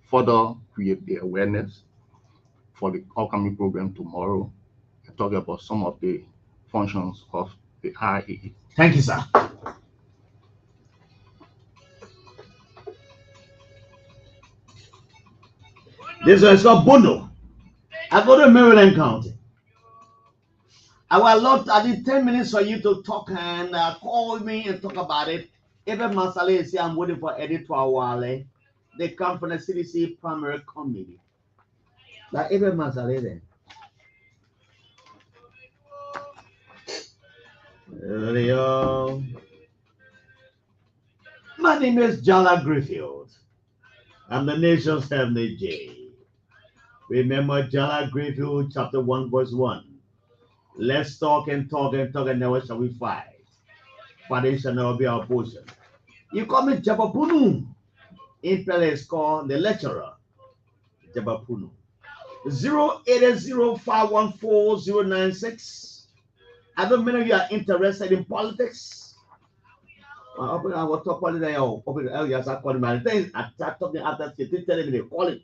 further create the awareness for the upcoming program tomorrow and talk about some of the functions of the RAA. Thank you, sir. This one is called Bono. I go to Maryland County. I would love I did 10 minutes for you to talk and call me and talk about it. Even Massaley say I'm waiting for Edith Tarawali. They come from the CDC primary committee. Like even Massaley then. My name is Jallah Grayfield. I'm the nation's heavenly J. Remember Jallah Grayfield, chapter 1, verse 1. Let's talk and talk and talk, and never shall we fight. Fighting shall never be our portion. You call me Jabapunu. In place called the lecturer. Jabapunu. 080514096. I don't many of you are interested in politics. I will talk politics. I start talking after telling me they call it.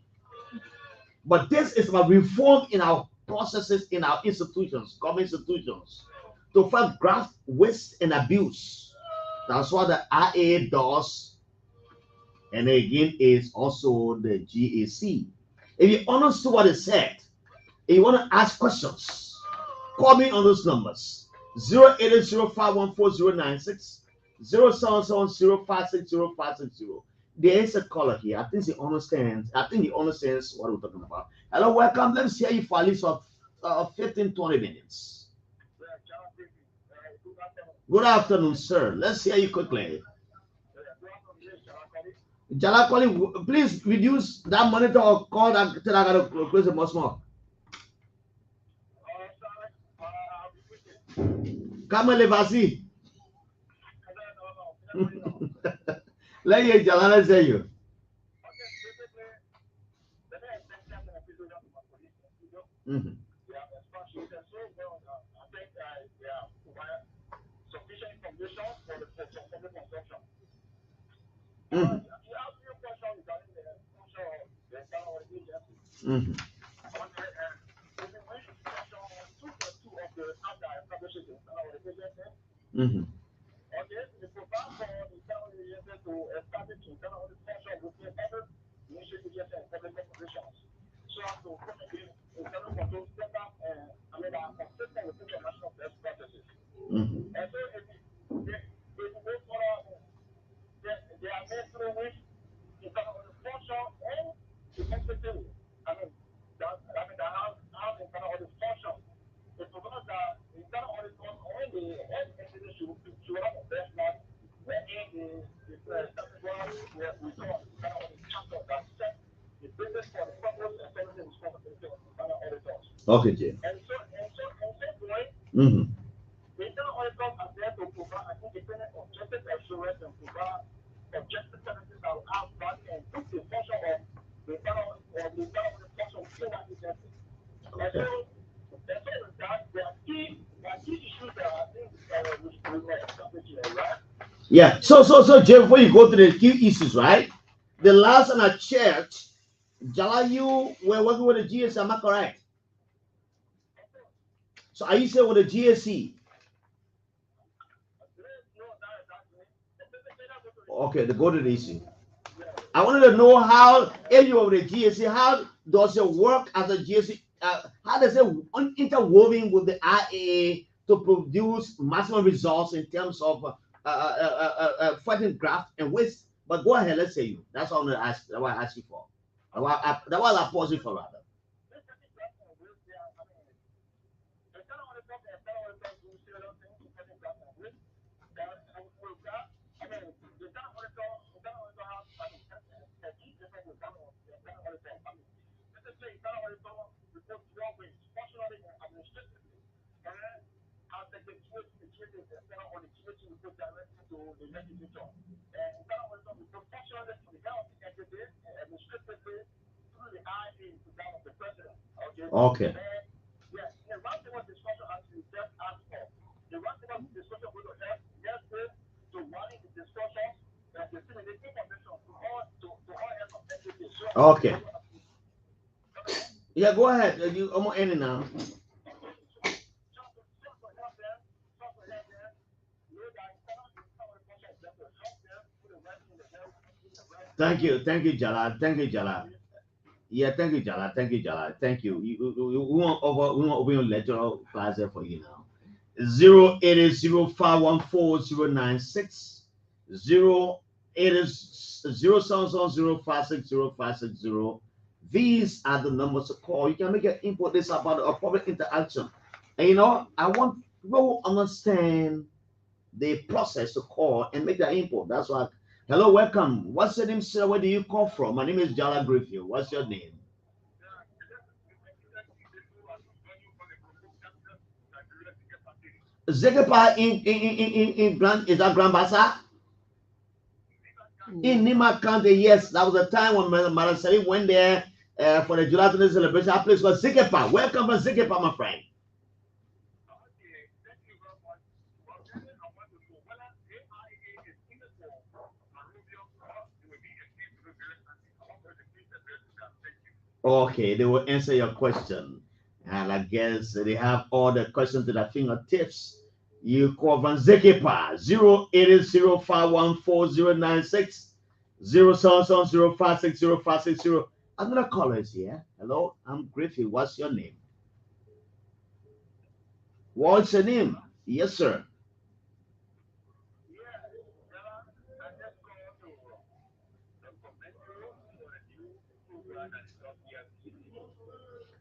But this is about reform in our processes, in our institutions, government institutions, to fight graft, waste, and abuse. That's what the IA does. And again, is also the GAC. If you understand what it said, if you want to ask questions, call me on those numbers 080514096, 07705605660. There is a caller here. I think he understands. I think he understands what we're talking about. Hello, welcome. Let me hear you for at least 15-20 minutes. Good afternoon, sir. Let's hear you quickly. Jallah, please reduce that monitor or call that till I gotta close it more small. Come on, Levasi. Let you, Jallah, let's hear you. Mm-hmm. Mm-hmm. Mm-hmm. Mm-hmm. Okay, Jay. Mm-hmm. Yeah. So, Jay, before you go to the key issues, right? The last on a church, Jallah, you were working with the GSC, am I correct? So are you saying with the GSC? Okay, the go to the issue. I wanted to know how, if you were with the GSC, how does it work as a GSC? How does it interwoven with the IA to produce maximum results in terms of fighting graft and waste? But go ahead, let's say you. That's what I'm going to ask. That's what I asked you for. That's what I paused you for, rather. Okay. Okay. Yeah, go ahead. You almost ending now. Thank you, Jallah. Thank you, Jallah. Yeah, thank you, Jallah. Thank you, Jallah. Thank you. We want open your lecture class there for you now. 080514096, 0800770560560. These are the numbers to call. You can make an input. This about a public interaction. And you know, I want people to understand the process to call and make the input. That's why. Hello, welcome. What's your name, sir? Where do you come from? My name is Jallah Grayfield. What's your name? Zekepa in Grand, is that Grand Bassa? In Nyemah County, yes. That was the time when Massaley went there for the July 20 celebration. That place was Zekepa. Welcome to Zekepa, my friend. Okay, they will answer your question. And I guess they have all the questions to their fingertips. You call from Zekepa 080514096 077056056. Another caller is here. Hello, I'm Grayfield. What's your name? What's your name? Yes, sir.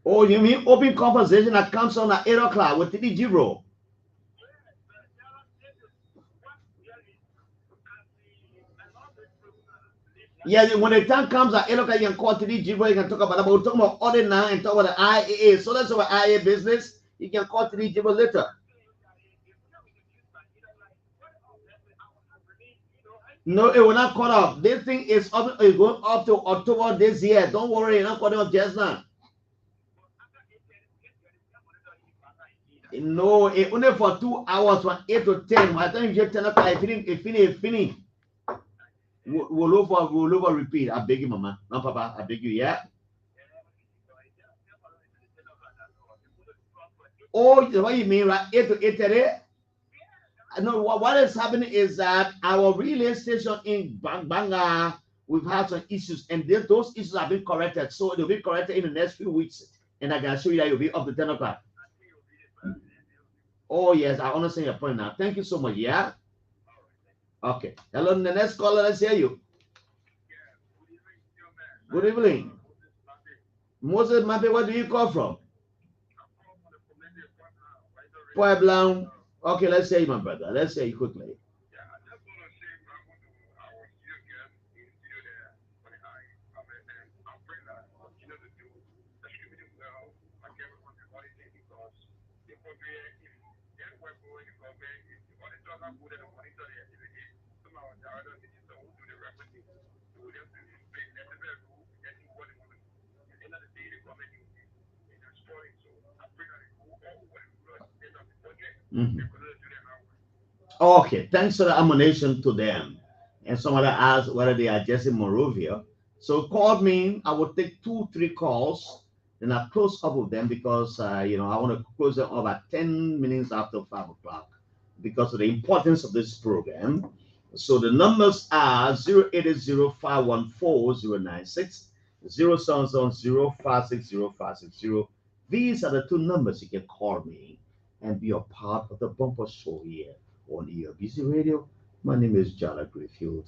Oh, you mean open conversation that comes on at 8 o'clock with the Giro? Yeah, when the time comes at 8 o'clock, you can call TD Giro, you can talk about that. But we're talking about Audit now and talk about the IAA. So that's our IAA business. You can call TD Giro later. No, it will not cut off. This thing is up, it's going up to October this year. Don't worry, you're not cutting off just now. No, it only for 2 hours from 8 to 10. By the time you get 10 o'clock, it finish. We'll over repeat. I beg you, Mama. No, Papa, I beg you, yeah. Oh, what you mean, right? 8 to 8:30? No, what is happening is that our relay station in Banga, we've had some issues, and those issues have been corrected. So they'll be corrected in the next few weeks, and I can show you that you'll be up to 10 o'clock. Oh, yes, I understand your point now. Thank you so much, yeah? Okay. Hello, the next caller, let's hear you. Good evening. Moses Mape, where do you call from? Puebla. Okay, let's say my brother. Let's say quickly. Okay, thanks for the ammunition to them. And somebody asked whether they are just in Monrovia. So called me. I would take 2-3 calls, then I close up with them because I want to close them up at 10 minutes after 5 o'clock because of the importance of this program. So the numbers are 080514096 07705605660. These are the 2 numbers you can call me and be a part of the bumper show here on ELBC Radio. My name is Jallah Grayfield,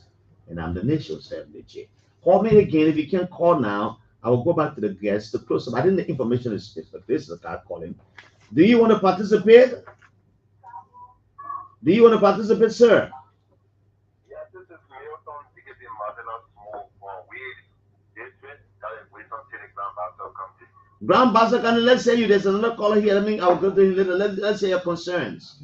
and I'm the nation's MDJ. Call me again. If you can't call now, I will go back to the guests to close up. I didn't the information is specific. This is the guy calling. Do you want to participate? Do you want to participate, sir? Yes, this is Milton Ticketing Martinez for Weed District. That is Wilson City, Grand Bassa County. Grand Bassa County, let's say there's another caller here. I'll go to him later. Let's say your concerns.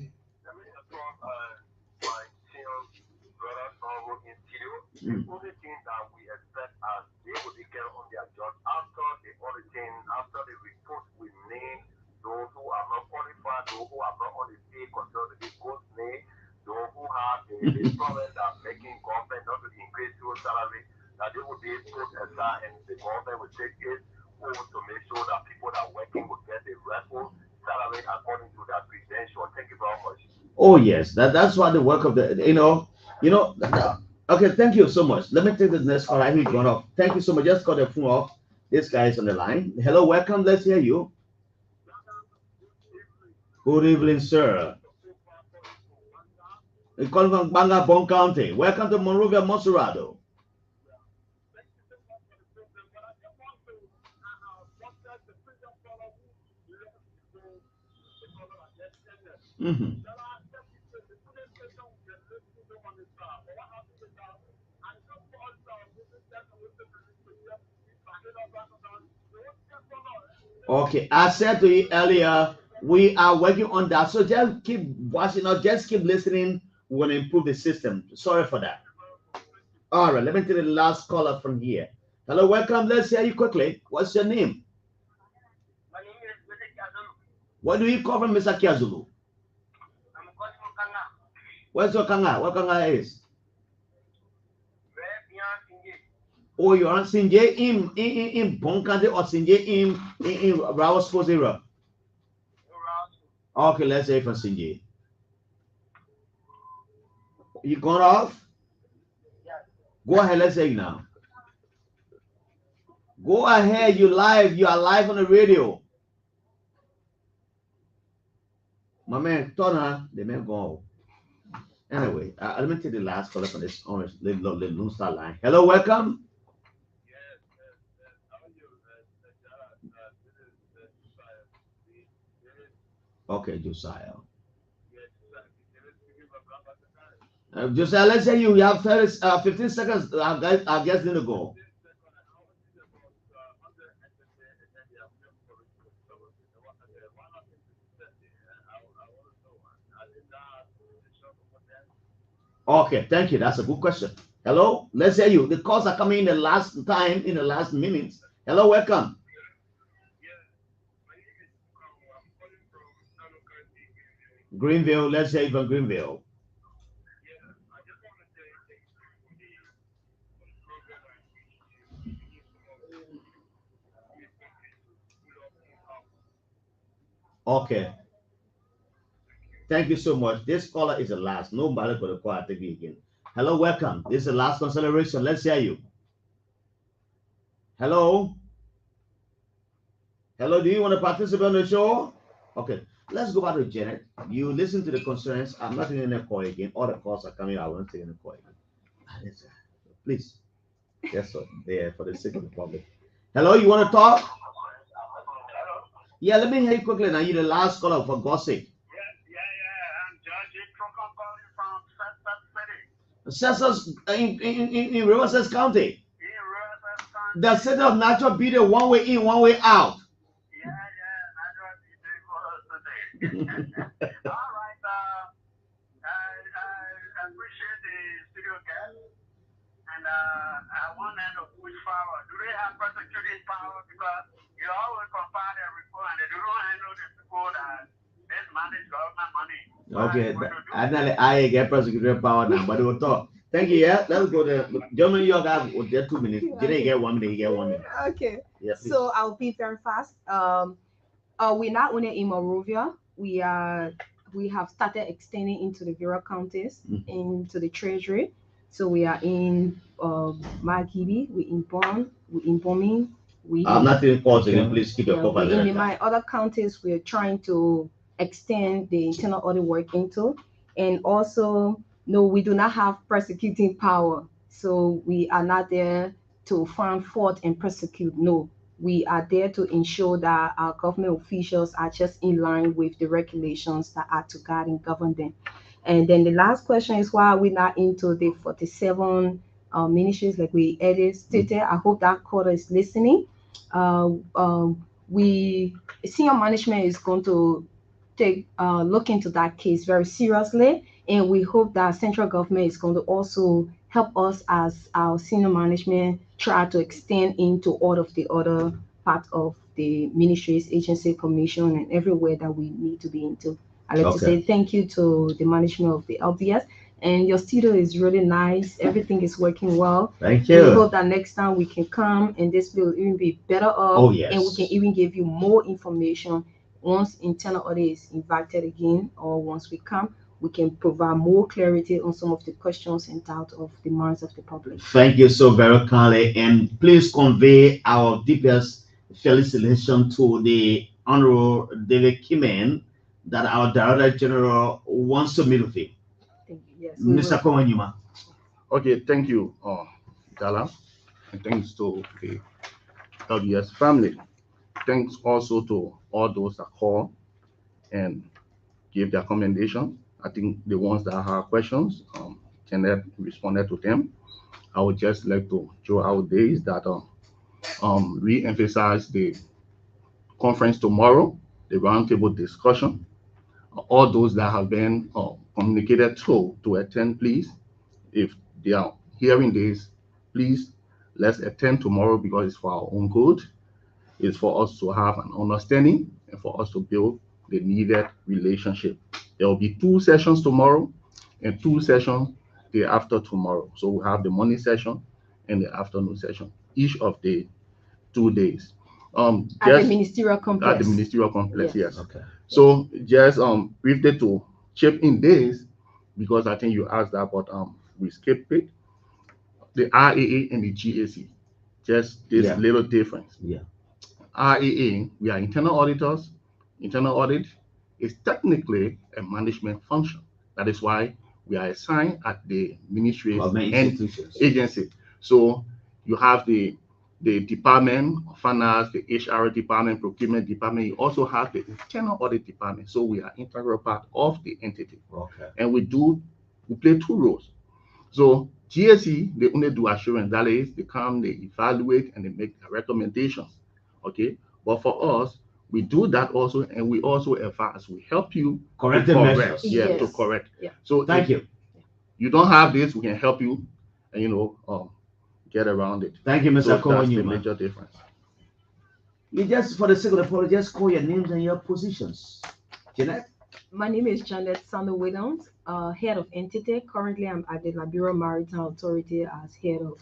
The only thing that we expect as they will be get on their job after the auditing, after the report we name those who are not qualified, those who are not on the pay control the course name, those who have the problem that making government not to increase your salary, that they will be put aside and the government will take it over to make sure that people that are working will get the rightful salary according to their credential. Thank you very much. Oh yes, that's why the work of the Okay, thank you so much. Let me take the next call. I need one off. Thank you so much. Just got the phone off. This guy is on the line. Hello, welcome. Let's hear you. Good evening, sir. We call from Banga, Bon County. Welcome to Monrovia, Monserrado. Okay, I said to you earlier, we are working on that. So just keep watching or just keep listening. We're going to improve the system. Sorry for that. All right, let me take the last caller from here. Hello, welcome. Let's hear you quickly. What's your name? My name is Mr. Kiazulu. What do you call from Mr. Kiazulu? I'm calling from Kanga. Where's your Kanga? What Kanga is? Where beyond Singe. Oh, you're on Singe in Bon County or Singe in Rawas area? Okay, let's say from Singe. You gone off? Yes. Go ahead, let's say now. Go ahead, you live. You are live on the radio. My man, Tona, the man gone. Anyway, let me take the last caller for this orange little Lone Star line. Hello, welcome. Yes. How are you? This is Josiah. Okay, Josiah. Yes, speaking from Black. Josiah, let's say you have 15 seconds. Our guest need to go. Okay, thank you. That's a good question. Hello, let's hear you. The calls are coming in the last time, in the last minutes. Hello, welcome. Greenville, let's hear you from Greenville. Okay. Thank you so much. This caller is the last. Nobody could acquire the again. Hello, welcome. This is the last consideration. Let's hear you. Hello. Hello, do you want to participate on the show? Okay, let's go back to Janet. You listen to the concerns. I'm not taking a call again. All the calls are coming. I won't take a call again. Please. Yes, sir. There for the sake of the public. Hello, you want to talk? Hello? Yeah, let me hear you quickly now. You're the last caller for God's sake. I'm Judge Trocon calling from Cessus in Riverside County. In Riverside County. The center of natural beauty, one way in, one way out. Natural beauty for us today. All right. I appreciate the studio guest. And I want them to push forward. Do they have prosecuting power? Because you always compile their report and they don't handle the people that mismanage government money. Okay, I get prosecutor power now, but we'll talk. Thank you. Yeah, let's go there. German, you guys, there 2 minutes. Didn't get 1 minute, you get 1 minute. Okay. Yeah, so I'll be very fast. We're not only in Monrovia. We have started extending into the various counties, into the treasury. So we are in Margibi, we in Bonn, we in Bombing. I'm not in pause again. Please keep your cover. In my other counties, we're trying to extend the internal audit work into, and also no, we do not have prosecuting power. So we are not there to find fault and prosecute. No, we are there to ensure that our government officials are just in line with the regulations that are to guide and govern them. And then the last question is why are we not into the 47 ministries like we stated. I hope that quarter is listening. Senior management is going to look into that case very seriously, and we hope that central government is going to also help us as our senior management try to extend into all of the other parts of the ministries, agency, commission, and everywhere that we need to be into. I'd like to say thank you to the management of the LBS, and your studio is really nice. Everything is working well. Thank you. We hope that next time we can come and this will even be better off. And we can even give you more information once internal audit is invited again, or once we come, we can provide more clarity on some of the questions and doubts of the minds of the public. Thank you so very kindly, and please convey our deepest felicitation to the Honorable David Kimen that our Director General wants to meet with you. Thank you. Yes, Mr. Nyemah. Okay, thank you, Jallah, and thanks to the LBS family. Thanks also to all those that call and give their commendation. I think the ones that have questions, Janet responded to them. I would just like to show out days that we emphasize the conference tomorrow, the roundtable discussion. All those that have been communicated to attend, please. If they are hearing this, please let's attend tomorrow because it's for our own good. It's for us to have an understanding and for us to build the needed relationship. There will be 2 sessions tomorrow and 2 sessions the after tomorrow. So we have the morning session and the afternoon session, each of the 2 days. At the ministerial complex. At the ministerial complex, yes. Okay. So just briefly to chip in this, because I think you asked that, but we skipped it. The RAA and the GAC, just this little difference. Yeah. RAA, we are internal auditors. Internal audit is technically a management function. That is why we are assigned at the ministry and agency. So you have the department of finance, the HR department, procurement department. You also have the internal audit department. So we are integral part of the entity. Okay. And we play two roles. So GSE, they only do assurance. That is, they come, they evaluate, and they make recommendations. Okay. But for us, we do that also, and we also advise. We help you correct the measures. Yeah, to correct. Yeah. So thank you. You don't have this, we can help you, and get around it. Thank you, Mr. So Quewan. that's the major difference. You just, for the sake of the public, just call your names and your positions. Janet? My name is Janet Sondo, head of entity. Currently, I'm at the Liberia Maritime Authority as head of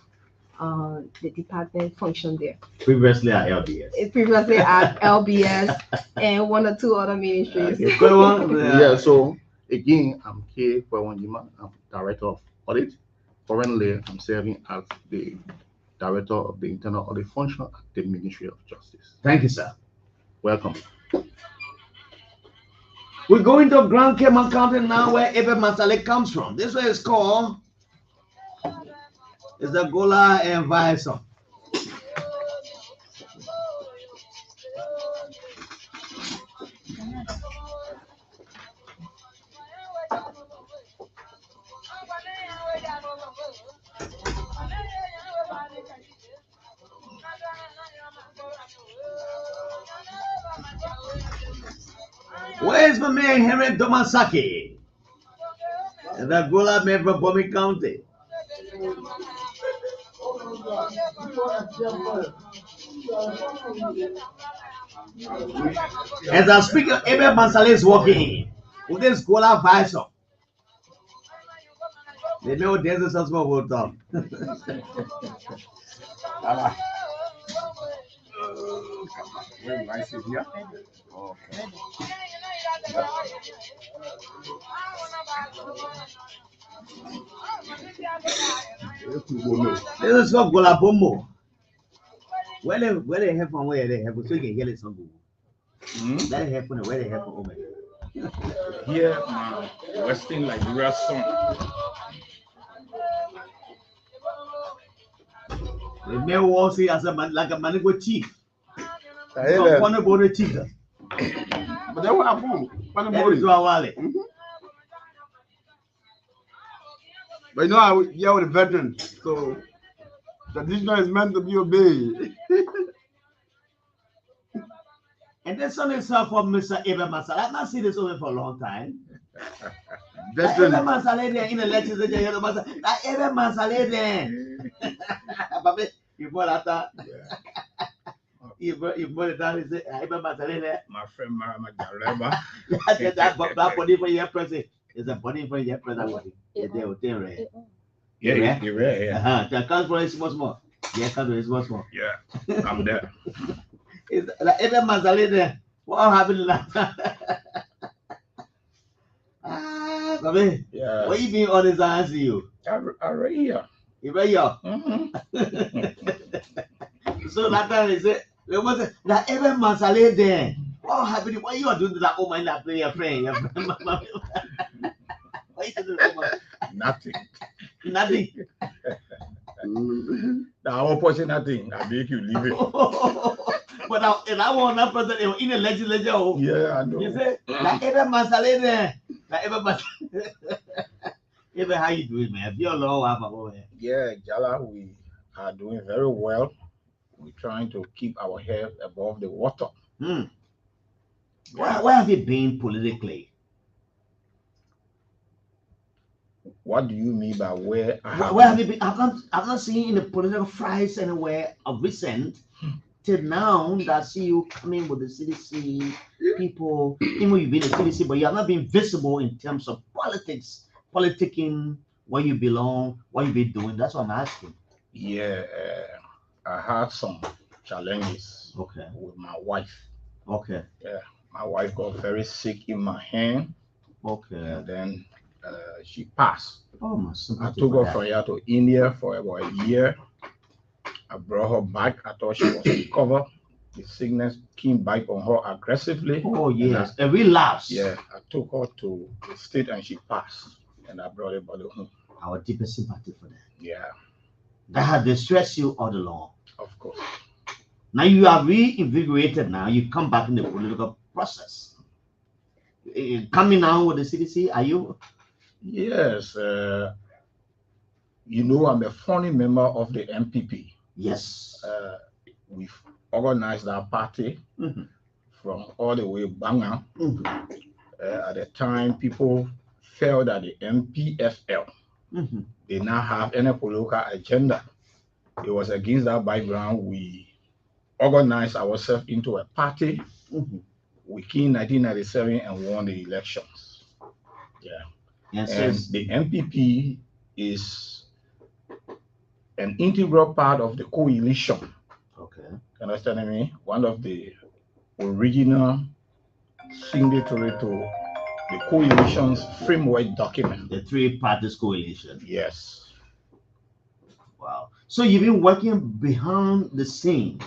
the department function there. Previously at LBS. Previously at LBS and one or two other ministries. Yeah, so again, I'm Quewan Nyemah. I'm Director of Audit. Currently, I'm serving as the Director of the Internal Audit Function at the Ministry of Justice. Thank you, sir. Welcome. We're going to Grand Cayman County now, where Abel Massaley comes from. This one is called the Jallah and Vison. Where's my man Henry Domasaki? And the Jallah man from Bomi County. As I speak, Abel Massaley is walking with this Jallah visor. They know there's a suspect will talk. Where do I sit here? Okay. This is called Jallah Bombo. Where they have from where they have, so you can hear it some good. That happen where they have from. Here, my Western Liberia song. The mayor was here as a man, like a manigo chief. One about the chief. But they were home. Tarawali. But you know, I with the veteran, so tradition is meant to be obeyed. And this song is from Mr. Abel Massaley. I've not seen this song for a long time. Veteran. Abel Massaley there in the legislature. Abel Massaley there. You bought that. You bought that. Is it Abel Massaley there? My friend Jallah. That body for your president is a body for your president. Yeah, You're right. Yeah. The council is much more. Yeah, council is much more. Yeah, I'm there. It's like Abel Massaley there. What happened last time? Baby, Yeah. what you being honest and answer you? I right here. You right here. So that time is it. There was that Abel Massaley there. What happened? Why you are doing that? Oh my, that play your friend. Why you doing that? Nothing. Nothing. Now I'm pushing nothing. I make you leave it. But I want that person in the legislature. Yeah, I know. You say that Abel Massaley there. That Abel Massaley. Abel, how you doing, man? You're low, Yeah, Jallah, we are doing very well. We're trying to keep our head above the water. Where have you been politically? What do you mean by where? Where have you been? I've not seen in the political fries anywhere of recent till now that I see you coming with the CDC people. Even though you've been in the CDC, but you have not been visible in terms of politics, politicking, where you belong, what you've been doing. That's what I'm asking. Yeah, I had some challenges with my wife. Okay. Yeah, my wife got very sick in my hand. Okay. And then she passed. Oh, my I took her from here to India for about a year. I brought her back. I thought she was recovered. The sickness came back on her aggressively. Oh, yes. A relapse. Yeah, I took her to the state and she passed. And I brought her back home. Our deepest sympathy for that. Yeah. That had distressed you all along. Of course. Now you are reinvigorated now. You come back in the political process. Coming now with the CDC, are you? Yes. You know, I'm a founding member of the MPP. Yes. We've organized our party from all the way Banga. At the time, people felt that the MPFL did not have any political agenda. It was against that background we organized ourselves into a party. We came in 1997 and won the elections. Yeah. And the MPP is an integral part of the coalition. Okay. Understand me? One of the original signatory to the coalition's framework document. The three parties coalition. Yes. Wow. So you've been working behind the scene.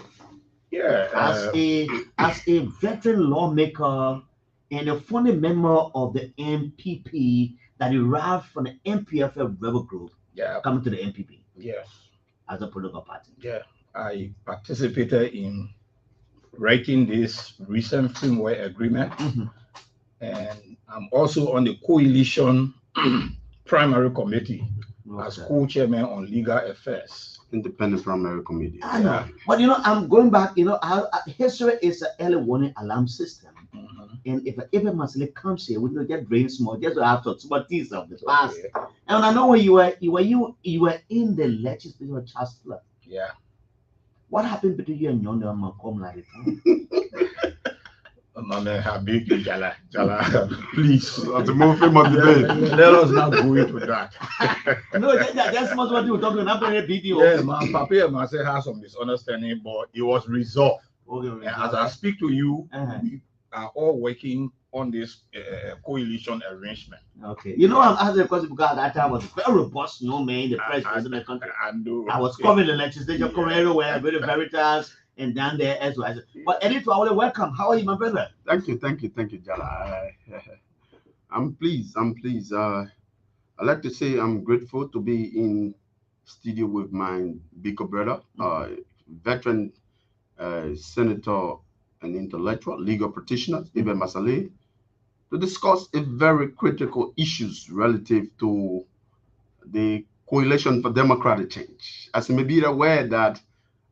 Yeah. As a veteran lawmaker and a founding member of the MPP that arrived from the MPFL rebel group. Yeah. Coming to the MPP. Yes. As a political party. Yeah. I participated in writing this recent framework agreement. And I'm also on the coalition primary committee as co-chairman on legal affairs. Independent primary committee. I know. But you know, I'm going back, you know, history is an early warning alarm system. And if Massaley comes here, we don't get brain small, just to have expertise of the past. And I know when you were in the legislature chancellor. Yeah. What happened between you and Nyemah come like My man Habib Jallah, please. To move him on debate. Let us not go into that. No, that's much what you were talking about. Yeah, my Papa and myself had some misunderstanding, but it was resolved. Okay, and as I speak to you, we are all working on this coalition arrangement. Okay. You know, I'm asking the question because at that time was very robust, you know, man, the president of the country. I was covering the legislature, covering everywhere, very Veritas, and down there as well. But Auditor, I want to welcome. How are you, my brother? Thank you, Jallah. I'm pleased. I like to say I'm grateful to be in studio with my bigger brother, veteran senator and intellectual legal practitioner, Abel Massaley, to discuss a very critical issues relative to the Coalition for Democratic Change. As you may be aware that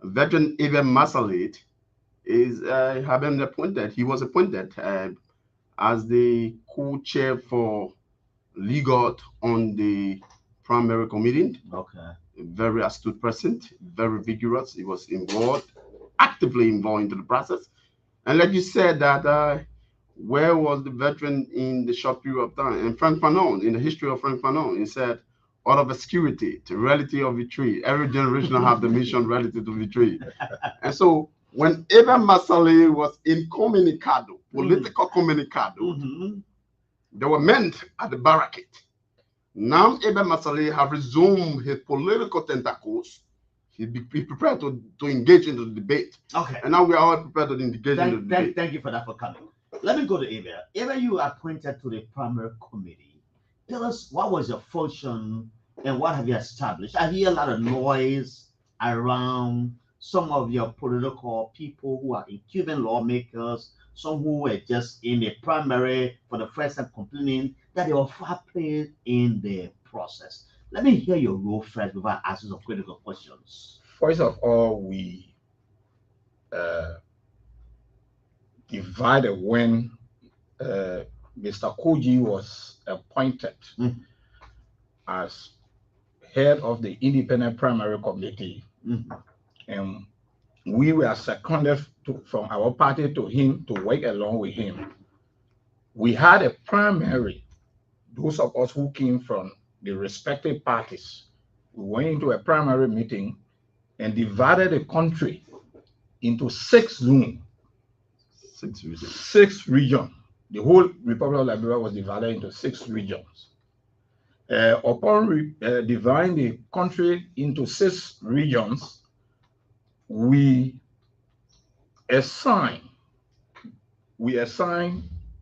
veteran Abel Massaley is he was appointed as the co-chair for legal on the primary committee. Okay. A very astute person, very vigorous. He was actively involved into the process. And like you said that where was the veteran in the short period of time? And Frank Fanon, in the history of Frank Fanon, he said, out of obscurity to reality of victory. Every generation have the mission relative to victory. And so when Abel Massaley was incommunicado, political communicado, they were men at the barricade. Now Abel Massaley have resumed his political tentacles. He prepared to engage in the debate. Okay. And now we are all prepared to engage in the debate. Thank you for that for coming. Let me go to Abel. Abel, you are appointed to the primary committee. Tell us what was your function and what have you established? I hear a lot of noise around some of your political people who are incumbent lawmakers, some who were just in the primary for the first time complaining that they were far played in the process. Let me hear your role first before I ask you some critical questions. First of all, we divided when Mr. Koji was appointed as head of the independent primary committee, and we were seconded from our party to him to work along with him. We had a primary, those of us who came from the respective parties. We went into a primary meeting and divided the country into 6 zones. 6 regions. 6 regions. The whole Republic of Liberia was divided into 6 regions. Upon dividing the country into 6 regions, we assign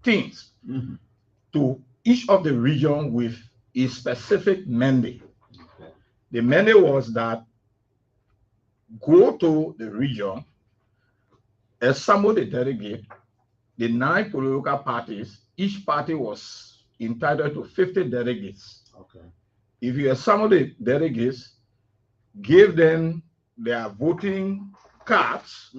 teams to each of the region with a specific mandate. Okay. The mandate was that go to the region, assemble the delegate, the 9 political parties, each party was entitled to 50 delegates. Okay. If you assemble the delegates, give them their voting cards,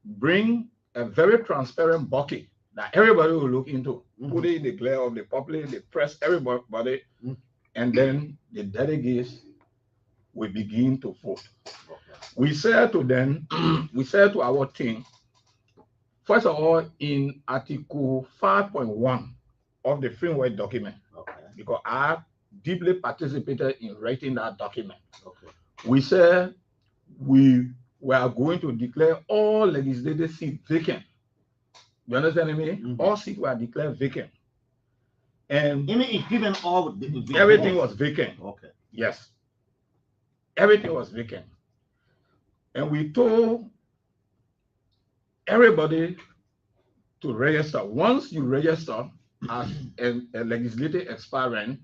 bring a very transparent bucket that everybody will look into, put it in the glare of the public, the press, everybody, and then the delegates will begin to vote. Okay. We said to them, we said to our team, first of all, in Article 5.1 of the framework document, because I deeply participated in writing that document, we said we were going to declare all legislative seats vacant. You understand me? All seats were declared vacant. And given all everything was vacant. Okay. Yes. Everything was vacant. And we told everybody to register. Once you register as a legislative aspirant,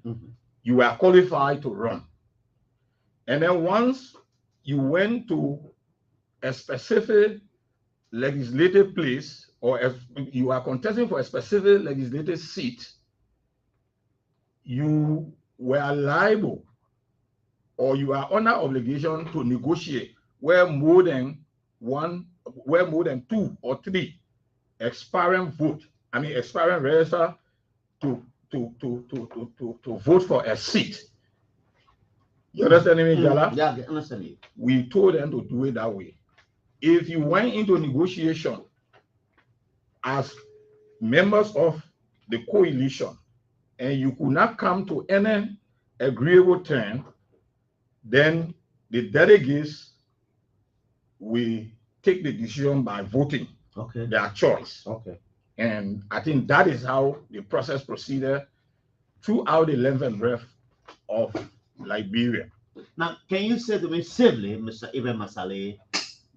you are qualified to run. And then once you went to a specific legislative place, or if you are contesting for a specific legislative seat, you were liable or you are under obligation to negotiate where more than 2 or 3 expiring register to vote for a seat. You understand me, Jallah? Yeah, I understand you. We told them to do it that way. If you went into negotiation as members of the coalition and you could not come to any agreeable term, then the delegates will take the decision by voting their choice. Okay. And I think that is how the process proceeded throughout the length and breadth of Liberia. Now, can you say to me civilly, Mr. Abel Massaley,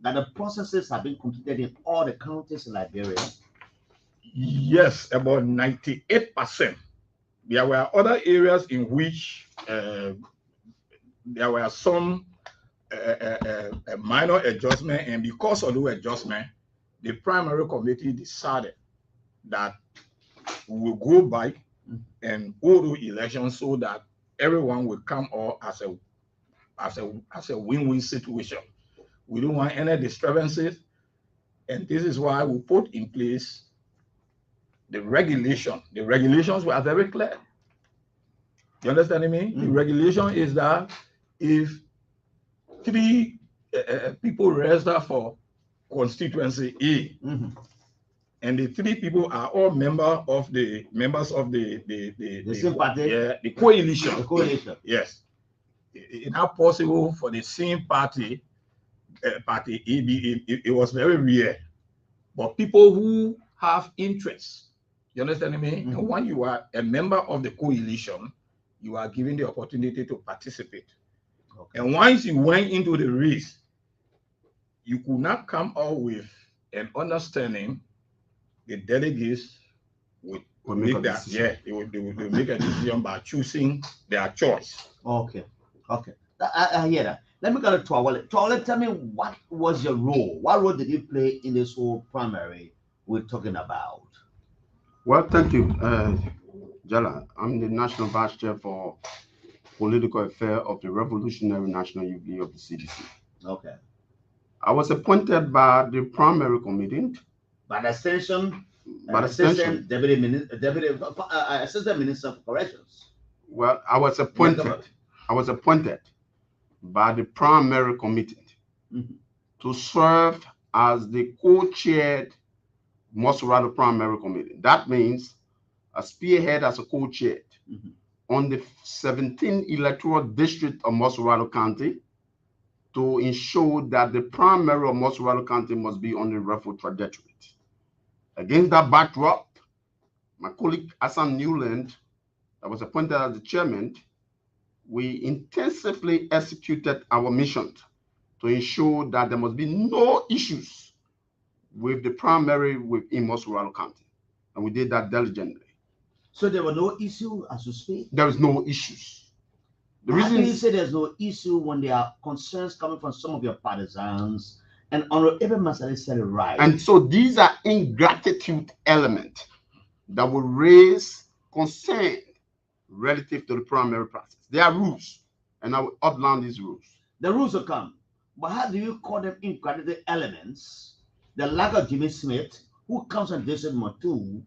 that the processes have been completed in all the counties in Liberia? Yes, about 98%. There were other areas in which there were some minor adjustment, and because of those adjustment, the primary committee decided that we will go back and hold those elections so that everyone will come out as a win-win situation. We don't want any disturbances, and this is why we put in place the regulation. The regulations were very clear. You understand me? The regulation is that if 3 people register for constituency A, and the 3 people are all members of the coalition. The coalition. Yes. It's not possible for the same party, party AB. It was very rare. But people who have interests, you understand me? And when you are a member of the coalition, you are given the opportunity to participate. Okay. And once you went into the race, you could not come out with an understanding. The delegates will make that. Yeah, they will make a decision by choosing their choice. Okay. Okay. I hear that. Let me go to Tarawali. Tarawali, tell me, what was your role? What role did you play in this whole primary we're talking about? Well, thank you, Jallah. I'm the National Vice Chair for Political Affairs of the Revolutionary National Union of the CDC. Okay. I was appointed by the primary committee. By the extension, Assistant Minister for Corrections. Well, I was appointed by the primary committee to serve as the co-chaired Massaley primary committee. That means a spearhead as a co-chaired on the 17th electoral district of Massaley County to ensure that the primary of Massaley County must be on the rightful trajectory. Against that backdrop, my colleague Hassan Newland, that was appointed as the chairman, we intensively executed our mission to ensure that there must be no issues with the primary within Massaley County. And we did that diligently. So there were no issues as you speak? There is no issues. The How reason can you say there's no issue when there are concerns coming from some of your partisans? And Honorable Abel Massaley said it right. And so these are ingratitude elements that will raise concern relative to the primary process. There are rules, and I will outline these rules. The rules will come. But how do you call them ingratitude elements? The lack of Jimmy Smith, who comes on District number 2,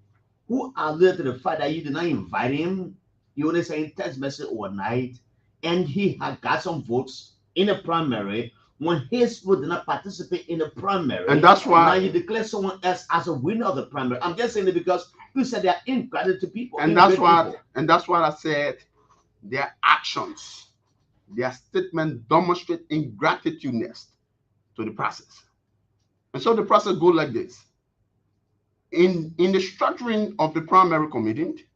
who alluded to the fact that you did not invite him, you only sent text message overnight, and he had got some votes in the primary when his vote did not participate in the primary. And that's why now you declare someone else as a winner of the primary. I'm just saying it because you said they are ingratitude to people. And that's why I said their actions, their statement demonstrate ingratitudeness to the process. And so the process goes like this. In the structuring of the primary committee,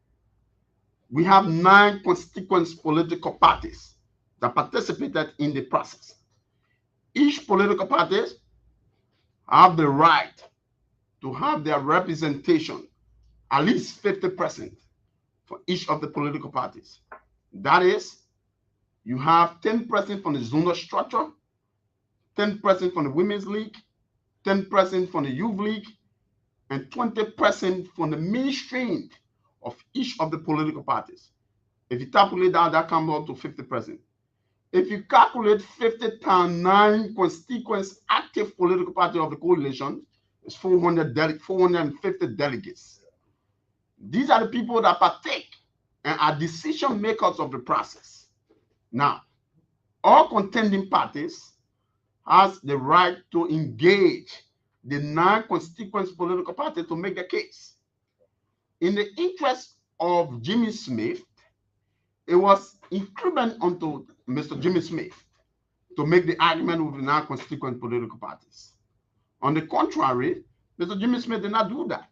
we have 9 constituent political parties that participated in the process. Each political party have the right to have their representation, at least 50% for each of the political parties. That is, you have 10% from the zonal structure, 10% from the Women's League, 10% from the Youth League, and 20% from the mainstream of each of the political parties. If you calculate that comes out to 50%. If you calculate 50 times 9 constituents active political party of the coalition, it's 450 delegates. These are the people that partake and are decision makers of the process. Now, all contending parties has the right to engage the 9 constituents political party to make a case. In the interest of Jimmy Smith, it was incumbent onto Mr. Jimmy Smith to make the argument with the 9 constituent political parties. On the contrary, Mr. Jimmy Smith did not do that.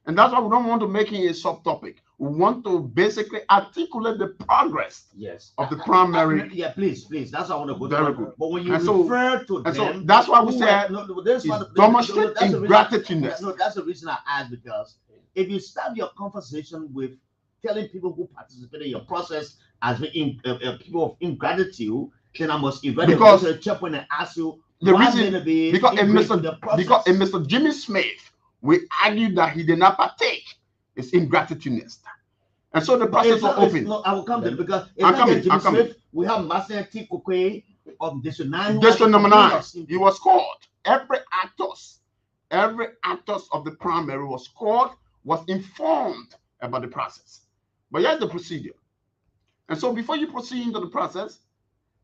And that's why we don't want to make it a subtopic. We want to basically articulate the progress of the primary. Yeah, please. That's what I want to go to. Very good. But when you refer to them, so that's why we said demonstrate ingratitude. No, that's the reason I asked, because if you start your conversation with telling people who participated in your process as people of ingratitude, then I must invite them to the checkpoint and ask you the reason. Because if Mr. Jimmy Smith, we argued that he did not partake, it's ingratitudeness. And so the process was open. No, I will come there because Jimmy Smith, we have Master T. Kokwe of District 9. District number 9. He was called. Every actors of the primary was called, was informed about the process. But here's the procedure. And so before you proceed into the process,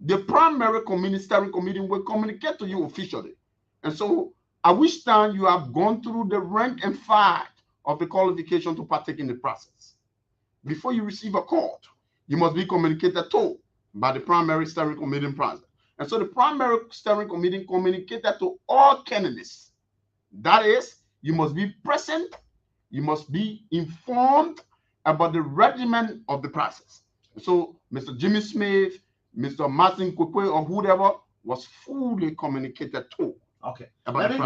the primary steering committee will communicate to you officially. And so at which time you have gone through the rank and file of the qualification to partake in the process. Before you receive a call, you must be communicated to by the primary steering committee president. And so the primary steering committee communicated to all candidates. That is, you must be present, you must be informed about the regimen of the process. So Mr. Jimmy Smith, Mr. Martin Kokwe, or whoever was fully communicated to. Okay. Let me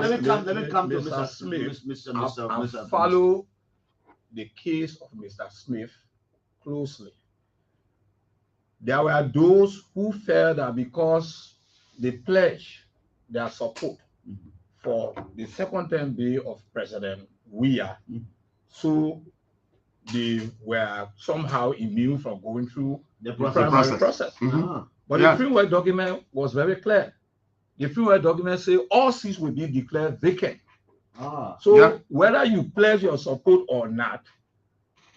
come to Mr. Smith. I follow the case of Mr. Smith closely. There were those who felt that because they pledged their support for the second term bill of President Weah, so they were somehow immune from going through the primary process. But the framework document was very clear. The framework document says all seats will be declared vacant. So whether you pledge your support or not,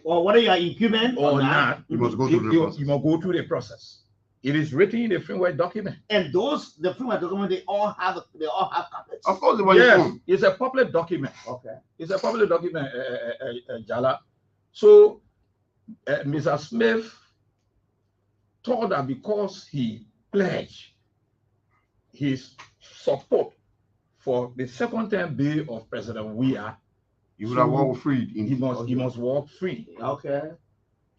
or whether you are incumbent or not, you must go through the process. You must go through the process. It is written in the framework document. And the framework document, they all have copies. Of course, it's a public document. Okay, it's a public document, Jallah. So Mr. Smith thought that because he pledged his support for the second term bill of President Weah, he would have walked free. He must walk free. Okay.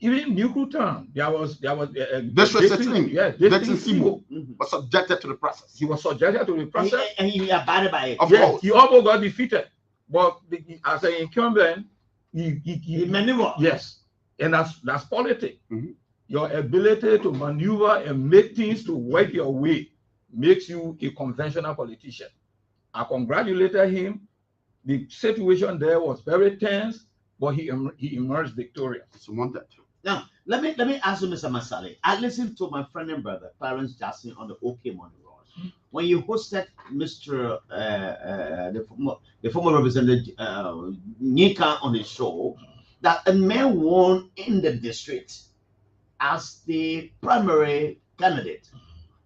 even Nuclear Town, there was District 16. Yes, District Simo was subjected to the process. He was subjected to the process, and he abided by it. Of yes, course. he almost got defeated, but as an incumbent, He maneuvered. yes, and that's politics. Your ability to maneuver and make things to work your way makes you a conventional politician. I congratulated him. The situation there was very tense, but he emerged victorious. So that. Now, let me ask you, Mr. Massaley. I listened to my friend and brother, Clarence Jackson, on the OK Money Road. When you hosted Mr. The former representative Nyemah on the show, that a man won in the district as the primary candidate,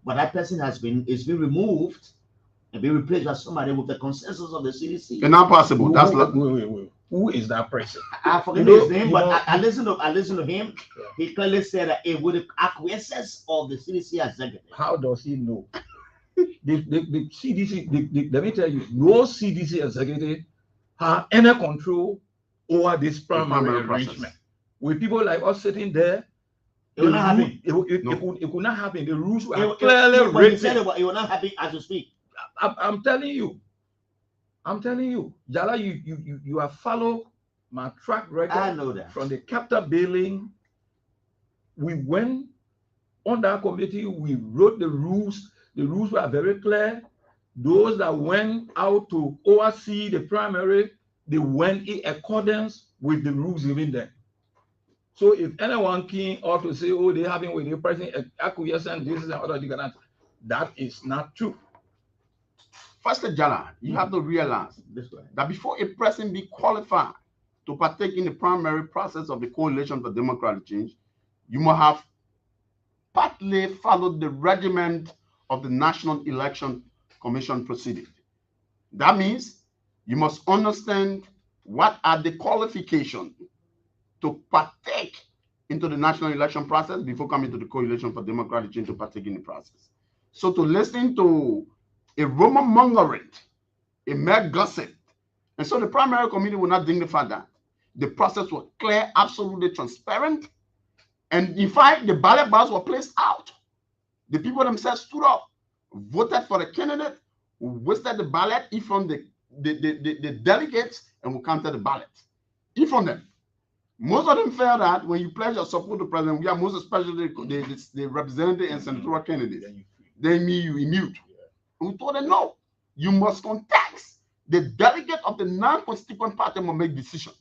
but that person is been removed and be replaced by somebody with the consensus of the CDC. It's not possible. That's wait. Who is that person? I forget his name, but I listened to him. Yeah. He clearly said that it would acquiescence of the CDC executive. How does he know? the CDC, let me tell you, no CDC executive have any control over this primary arrangement. With people like us sitting there, it will not happen. It could not happen. The rules were clearly written. It will not happen as you speak. I'm telling you, Jallah, you have followed my track record. I know that. From the capital building, we went on that committee, we wrote the rules. The rules were very clear. Those that went out to oversee the primary, they went in accordance with the rules given them. So if anyone came out to say, oh, they haven't with the president acquiescence, this is other thing, that is not true. First, Jallah, you have to realize that before a person be qualified to partake in the primary process of the Coalition for Democratic Change, you must have partly followed the regiment of the National Election Commission proceeding. That means you must understand what are the qualifications to partake into the national election process before coming to the Coalition for Democratic Change to partake in the process. So to listen to a rumor mongering, a mere gossip, and so the primary committee will not dignify that. The process was clear, absolutely transparent, and in fact, the ballot boxes were placed out. The people themselves stood up, voted for the candidate, wasted the ballot, each from the delegates, and will counter the ballot. Each from them. Most of them felt that when you pledge your support to the president, we are most especially the representative and senatorial candidates. They mean you immune. We told them, no, you must contest. The delegate of the non-constituent party will make decision.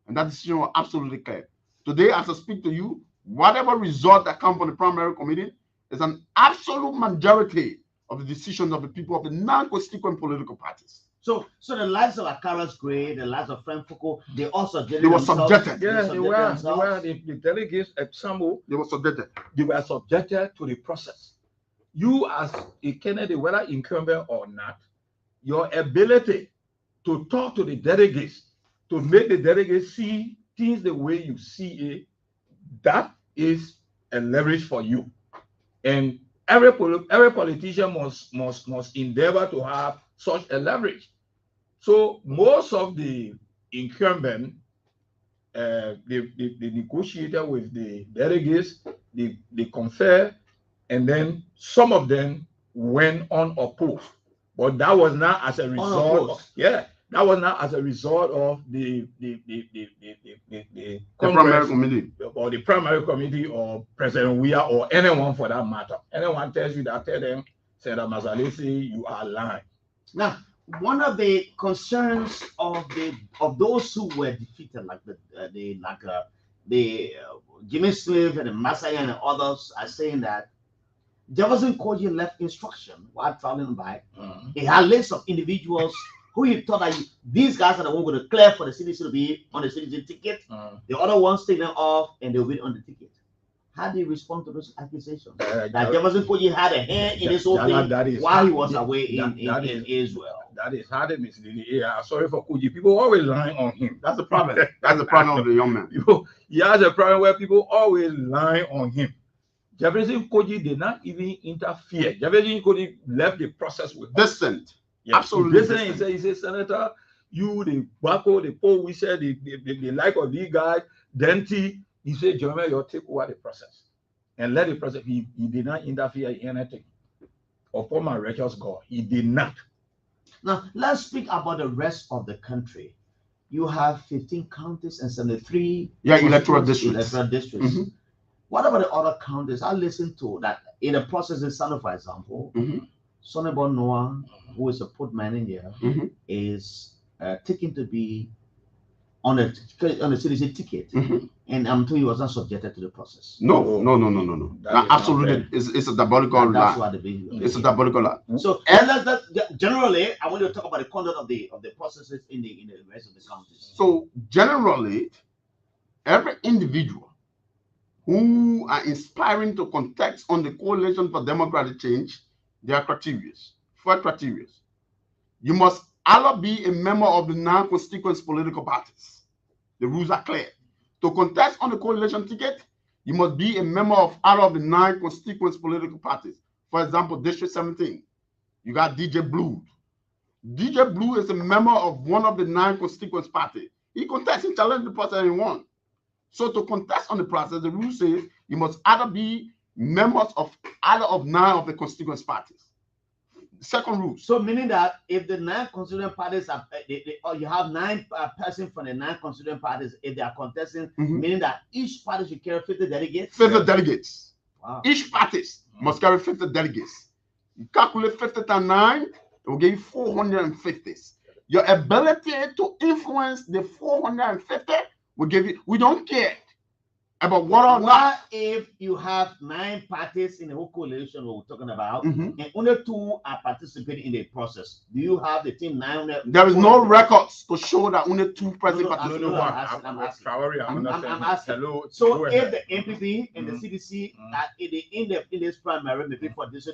And that decision was absolutely clear. Today, as I speak to you, whatever result that comes from the primary committee is an absolute majority of the decisions of the people of the non-constituent political parties. So the lives of Akaras Gray, the lives of Frank Foucault, they also they were subjected. Yeah, they were the delegates at Sambo. They were subjected. They were subjected to the process. You as a candidate, whether incumbent or not, your ability to talk to the delegates, to make the delegates see things the way you see it, that is a leverage for you. And every politician must endeavor to have such a leverage. So most of the incumbent, they negotiated with the delegates, they confer, and then some of them went unopposed. But that was not as a result. That was not as a result of the primary committee or the primary committee or President Weah or anyone for that matter. Anyone tells you that, tell them, say that Massaley, you are lying. Now, one of the concerns of those who were defeated, like the Jimmy Smith and the Massaley and the others, are saying that Jefferson Koji left instruction while traveling by. He had lists of individuals who he thought that these guys are the ones going to clear for the CDC to be on the CDC ticket. The other ones take them off and they'll be on the ticket. How do you respond to those accusations? That Jefferson Koji had a hand in this whole thing while he was away in Israel. That is how they misleading. Yeah, sorry for Koji. People always lying on him. That's the problem. That's the problem of the young man. He has a problem where people always lie on him. Jefferson Koji did not even interfere. Jefferson Koji left the process with distant. Yeah, absolutely. Distant. He said, Senator, you, the Bako, the Paul, we said the like of these guys, Denti, He said, Jeremiah, you take over the process and let the process. He did not interfere in anything upon my righteous God. He did not. Now, let's speak about the rest of the country. You have 15 counties and 73 electoral districts. Mm-hmm. What about the other counties? I listened to that in the process in Sondo, for example. Mm-hmm. Sondo Noah, who is a put manager, mm-hmm. is taken to be on a CDC ticket, mm-hmm. and I'm told he was not subjected to the process. No. Absolutely, it's a diabolical lie. That's what it's a diabolical lie. So, and generally, I want to talk about the conduct of the processes in the rest of the counties. So, generally, every individual who are inspiring to contest on the Coalition for Democratic Change, there are criteria. 4 criteria. You must either be a member of the non-constituent political parties. The rules are clear. To contest on the coalition ticket, you must be a member of either of the 9 constituent political parties. For example, District 17, you got DJ Blue. DJ Blue is a member of one of the 9 constituent parties. He contests and challenges the process and he won. So to contest on the process, the rule says you must either be members of either of 9 of the constituent parties. Second rule. So meaning that if the 9 constituent parties are, or you have 9 persons from the 9 constituent parties, if they are contesting, mm-hmm. meaning that each party should carry 50 delegates? 50 delegates. Wow. Each party must carry 50 delegates. You calculate 50 times 9, it will give you 450. Your ability to influence the 450 will give you, we don't care about what or not. If you have 9 parties in the whole coalition we're talking about, mm-hmm. and only 2 are participating in the process, do you have the team 9? There is no records to show that only 2 present participate. I'm asking. Hello. So if the MPP and the CDC are in this primary, maybe for this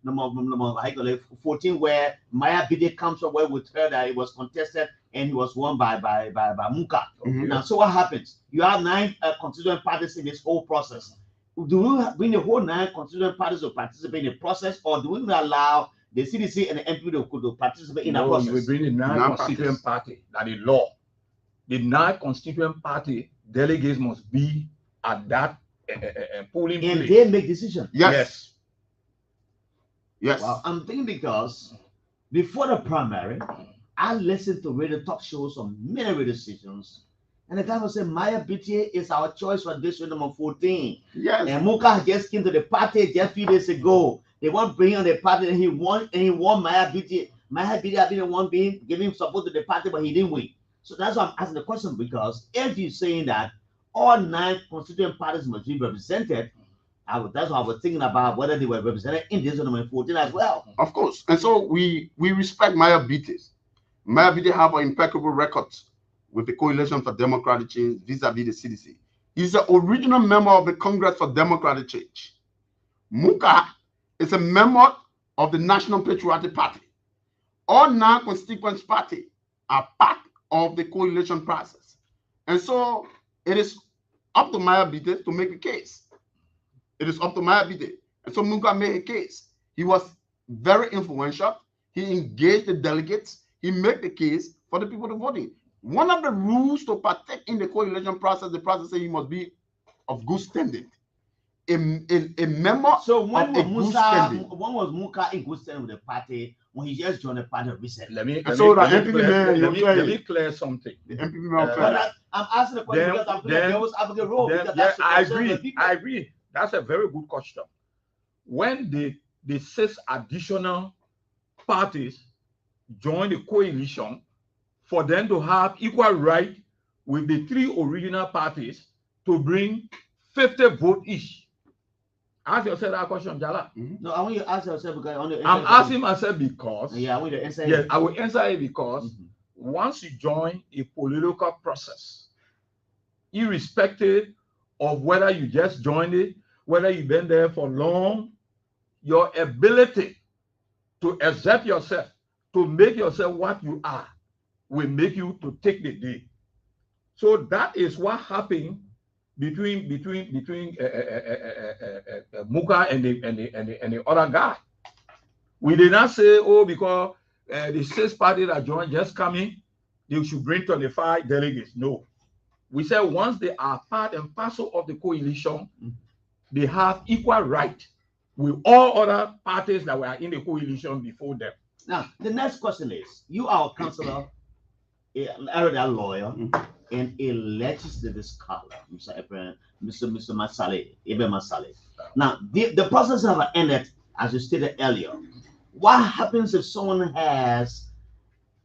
number 14, where Maya Bide comes from, where we heard that it was contested and he was won by Muka. Mm-hmm. Now, so what happens? You have 9 constituent parties in this whole process. Do we bring the whole 9 constituent parties to participate in the process, or do we allow the CDC and the MP to participate in the process? We bring the 9 constituent party. That is law. The 9 constituent party delegates must be at that polling place. And they make decisions. Yes. Well, I'm thinking because before the primary, I listened to radio talk shows on many radio stations, and the guy was saying Maya BTA is our choice for district number 14. Yes. And Muka just came to the party just a few days ago. They want to bring on the party, and he won Maya BTA. Maya BTA had been the one giving support to the party, but he didn't win. So that's why I'm asking the question, because if you're saying that all 9 constituent parties must be represented, that's what I was thinking about, whether they were represented in district number 14 as well. Of course. And so we respect Maya BTA. Maya BTA have an impeccable record with the Coalition for Democratic Change vis-a-vis the CDC. He's the original member of the Congress for Democratic Change. Muka is a member of the National Patriotic Party. All 9 constituent parties are part of the coalition process. And so it is up to Maya BTA to make a case. It is up to Maya BTA. And so Muka made a case. He was very influential. He engaged the delegates. He made the case for the people to vote in. One of the rules to partake in the coalition process, the process says you must be of good standing. A member so when of a good standing. When was Muka in good standing with the party when he just joined the party recently? Let me clear something. The MPP man I'm asking the question because I'm playing devil's advocate role. I agree. That's a very good question. When the 6 additional parties join the coalition, for them to have equal right with the 3 original parties to bring 50 votes each. Ask yourself that question, Jallah. No, I want you to ask yourself because I'm asking myself because I want you to answer. Yes, I will answer it because once you join a political process, irrespective of whether you just joined it, whether you've been there for long, your ability to accept yourself, to make yourself what you are, will make you to take the day. So that is what happened between Muka and the other guy. We did not say, oh, because the 6 parties that joined just coming, they should bring 25 delegates. No. we said once they are part and parcel of the coalition, they have equal right with all other parties that were in the coalition before them. Now, the next question is, you are a councillor, an area lawyer, and a legislative scholar, Mr. Massaley, Abel Massaley. Now, the process have ended, as you stated earlier. What happens if someone has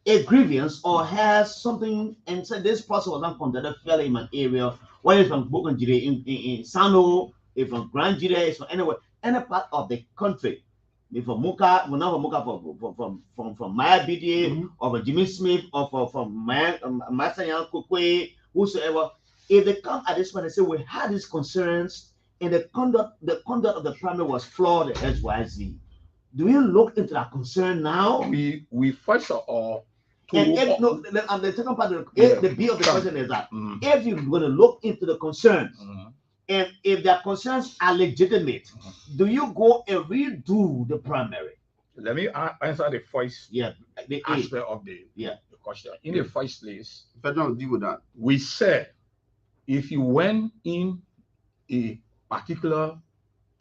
a grievance or has something and said this process was not conducted fairly in my area, whether it's from Bokanjire in Sondo, if from Grand Jire, it's from anywhere, any part of the country. If from Muka, we're not from Muka from Maya BDA or from Jimmy Smith or from Massayan Kukwe, whosoever. If they come at this point and say we had these concerns and the conduct of the primary was flawed, XYZ. Do we look into that concern now? We first of all, and if no, the second part of the B of the question is that if you're going to look into the concerns, and if their concerns are legitimate, do you go and redo the primary? Let me answer the first the aspect of the question. In the first place, If I don't deal with that, we said if you went in a particular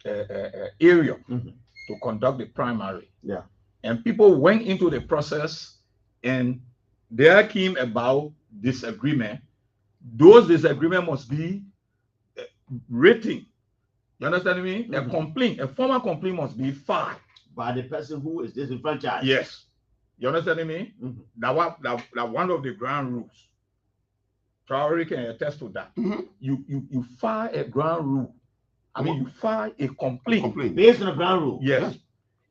area to conduct the primary, and people went into the process and there came about disagreement, those disagreements must be written. You understand me? A complaint, a formal complaint must be filed by the person who is disenfranchised. Yes. You understand me? That one of the ground rules. Tarawali can attest to that. You file a ground rule. I mean, you file a complaint. Based on the ground rule. Yes.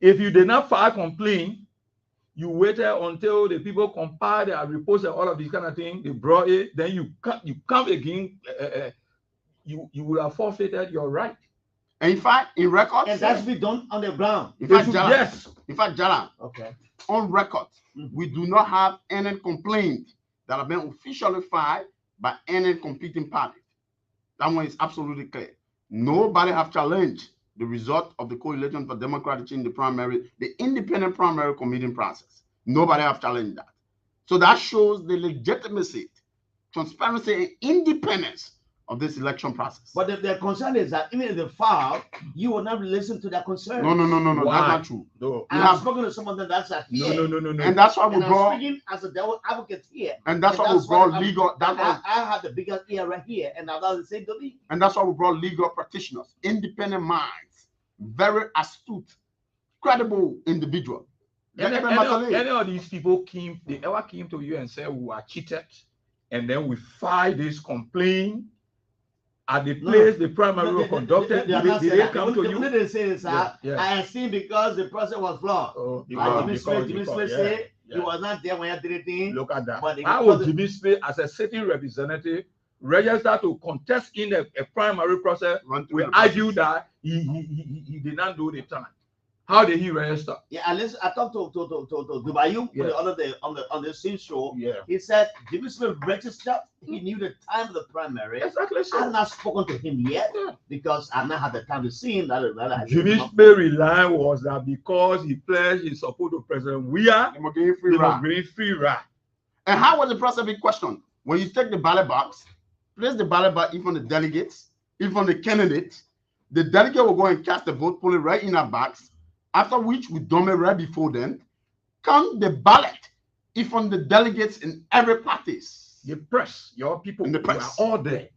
If you did not file a complaint, you waited until the people compiled their reports and all of these kind of things. They brought it. Then you come again. You would have forfeited your right. And in fact, in records, and that's been done on the ground. In fact, Jallah, yes. In fact, Jallah, on record, we do not have any complaint that have been officially filed by any competing party. That one is absolutely clear. Nobody have challenged the result of the Coalition for Democratic Change in the primary, the independent primary committee process. Nobody have challenged that. So that shows the legitimacy, transparency, and independence of this election process. But their concern is that even if they file, you will not listen to their concerns. No, that's not true. No. I have spoken to someone that's here. No. And that's why we brought. I'm speaking as a devil advocate here. And that's why we brought legal. I have the biggest ear right here, and I'll the same to me. And that's why we brought legal practitioners, independent minds, very astute, credible individual. Any of these people ever came to you and said we were cheated, and then we filed this complaint at the place the primary was conducted? Did they come to you? They didn't say this, I see because the process was flawed. Jimmy Smith said he was not there when you did it. Look at that. How was Jimmy Smith, as a sitting representative, registered to contest in a primary process? We argue that he did not do the time. How did he register? Yeah, and listen, I talked to Dubayu on the same show. Yeah. He said Jimmy Smith registered. He knew the time of the primary. Exactly. I have not spoken to him yet because I've not had the time to see him. Jimmy Smith's line was that because he pledged his support to President Weah, they must give free ride. And how was the process being questioned? When you take the ballot box, place the ballot box in front of the delegates, in front of the candidates, the delegate will go and cast the vote, pull it right in that box. After which we dump it right before then, count the ballot in front of the delegates in every parties. The press, your people, in the press, are all there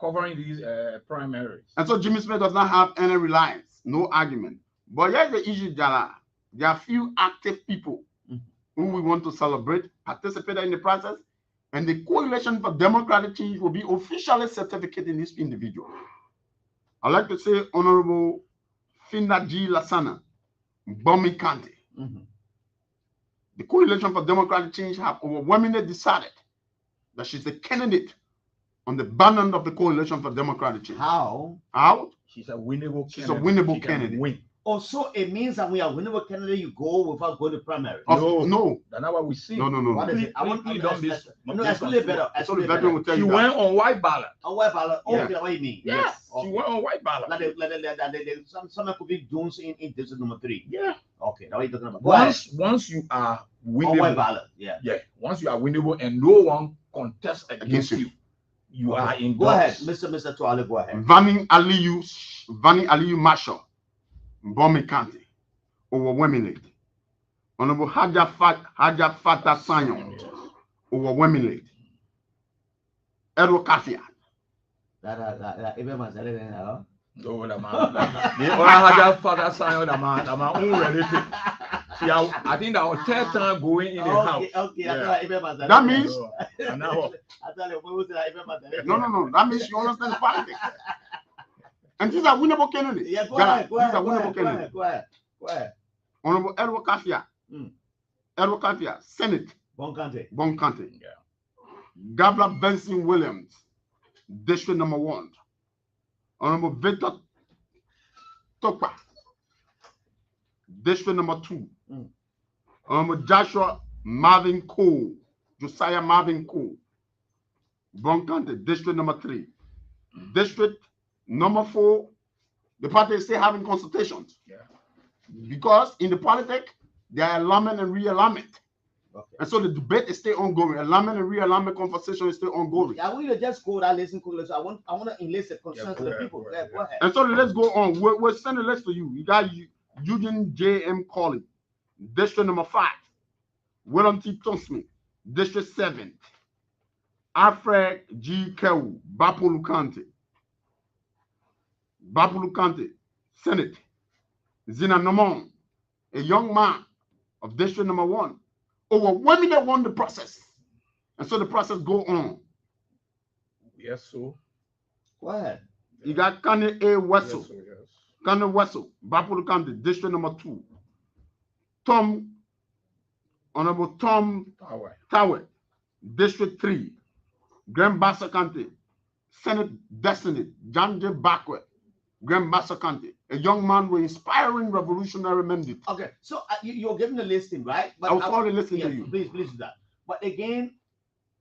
covering these primaries. And so Jimmy Smith does not have any reliance, no argument. But here's the issue, Jallah. There are few active people who we want to celebrate, participated in the process, and the Coalition for Democratic Change will be officially certificating this individual. I'd like to say Honorable Finda G. Lasana, Bomi County. The Coalition for Democratic Change have overwhelmingly decided that she's the candidate on the banner of the Coalition for Democratic Change. How? She's a winnable candidate. She's a winnable candidate. Win. Also, it means that when you are winnable candidate, you go without going to primary. No. That's not what we see. No. What is it? I want to done this. No, explain better. She went on white ballot. On white ballot. Okay, what you mean? Yes. She went on white ballot. Some could be Jones in district number 3. Yeah. Okay, now what are you talking about? Once you are winnable. On white ballot. Yeah. Once you are winnable and no one contests against you, you are in. Go ahead, Mr. Tarawali, go ahead. Vani Aliyu Marshall, Bomi County, overwhelmingly. Honorable Haja Fata Sanyon, overwhelmingly. Edward Kafia. Abel Massaley, no, the man. The Haja Fata Sanyon, the man, own relative. Yeah, I think our third time going in the house. Okay, yeah. That means. No. That means you understand the politics. And these are winnable candidates. Yeah, go ahead. Go ahead. Honorable Edward Kafia. Edward Kafia, Senate. Bon County. Yeah. Gabla Benson Williams, District number 1. Honorable Victor Tokpa, District number 2. Honorable Joshua Marvin Cole, Josiah Marvin Cole, Bon County, District number 3. District number 4, the party is still having consultations. Yeah. Because in the politics, there are alignment and realignment. Okay. And so the debate is still ongoing. Alignment and realignment conversation is still ongoing. I want you to just go that listen quickly. So I want to enlist the concerns of the people. Go ahead. And so let's go on. We'll send a list to you. You got Eugene J.M. Colley, District number 5. William T. Smith, District 7. Alfred G. Kewu, Bapulu County, Senate. Zina Nomon, a young man of District number 1. Overwhelmingly won the process. And so the process go on. Yes, sir. Go ahead. You got Kanye A. Wessel. Yes, sir, yes. Kanye Wessel, Bapulu County, District number 2. Honorable Tom Tower, District 3. Grand Bassa County, Senate Destiny, John J. Backward, Grand Bassa County, a young man with inspiring revolutionary mandate. Okay, so you're giving the listing, right? But I'll follow the listing to you. Please do that. But again,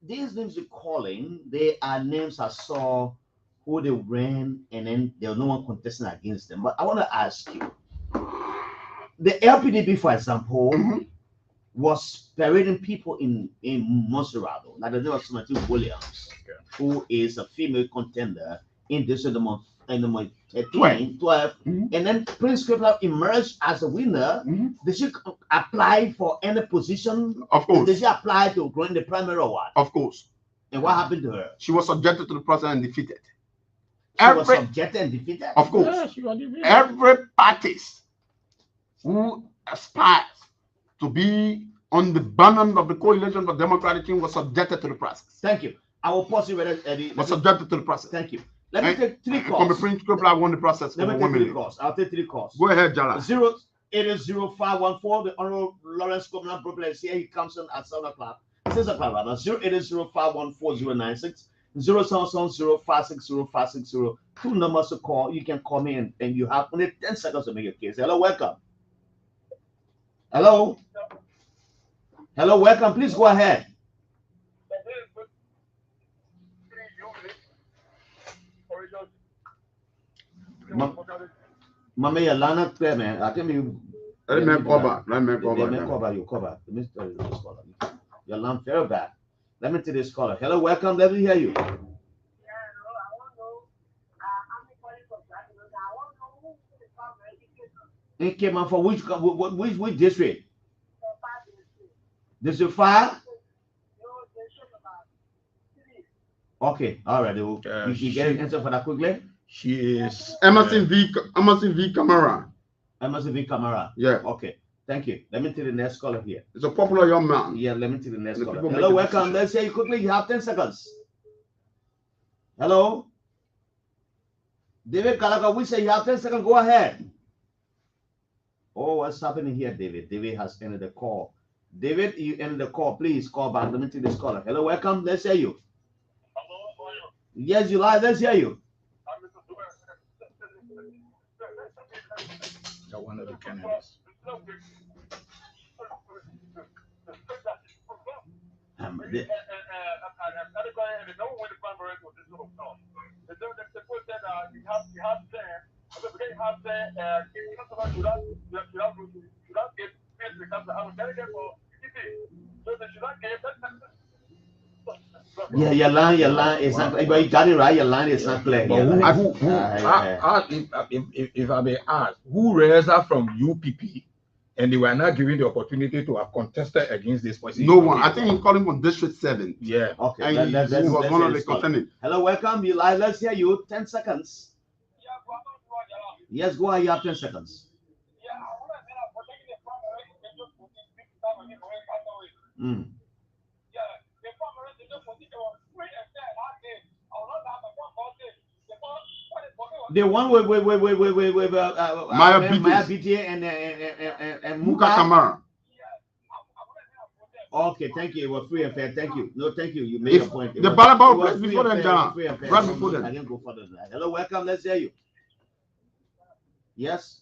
these names you're calling, they are names I saw who they ran, and then there was no one contesting against them. But I want to ask you, the LPDP, for example, was parading people in Monserrado. Like there was Timothy Williams, who is a female contender in this number 12. And then Prince Quewan emerged as a winner. Did she apply for any position? Of course. Did she apply to go in the primary award? Of course. And what happened to her? She was subjected to the process and defeated. She was subjected and defeated? Of course. Yeah, she was defeated. Every party who aspires to be on the banner of the coalition for democratic change was subjected to the process. Thank you. I will pause you, Eddie. Was subjected to the process. Thank you. Let me take 3 calls. From the Prince Quewan won the process. Let me take 3 calls. I'll take 3 calls. Go ahead, Jallah. 0800514. The Honorable Lawrence Governor Brooklyn is here. He comes in at 7 o'clock. 6 o'clock rather. 08005140960. 070560560. 2 numbers to call. You can call me and you have only 10 seconds to make your case. Hello, welcome. Hello. Hello, welcome. Please go ahead. Mama, your line up clear, man. I think you. Let me cover. You cover. Let me tell you this caller. Your line very bad. Let me tell this caller. Hello, welcome. Let me hear you. Yeah, hello. I want to know. I'm calling for that. I want to know who is the education. It came out for which district? District 5? Okay, all right. You get an answer for that quickly? She is Emerson V. Camara. Emerson V. Camara. Yeah. Okay. Thank you. Let me take the next caller here. It's a popular young man. Yeah, let me take the next caller. Hello, welcome. Let's hear you quickly. You have 10 seconds. Hello? David Kalaka, we say you have 10 seconds. Go ahead. Oh, what's happening here, David? David has ended the call. David, you ended the call. Please call back. Let me take this caller. Hello, welcome. Let's hear you. Hello, yes, you live. Let's hear you. You're one of the candidates. Yeah, your line is not. But you got it right. Your line is not clear. But if I may ask, who registered from UPP and they were not given the opportunity to have contested against this position? No one. I think he's calling from District 7. Yeah. Okay. And he was one of the contenders. Hello, welcome. You live. Let's hear you. 10 seconds. Yes, go ahead. You have 10 seconds. The one with Maya BTA and Muka Kamara. Okay, thank you. It was free and fair. Thank you. No, thank you. You made your point. The Balabao place before them, Jallah. Right before them. I didn't go further than that. Hello, welcome. Let's hear you. Yes.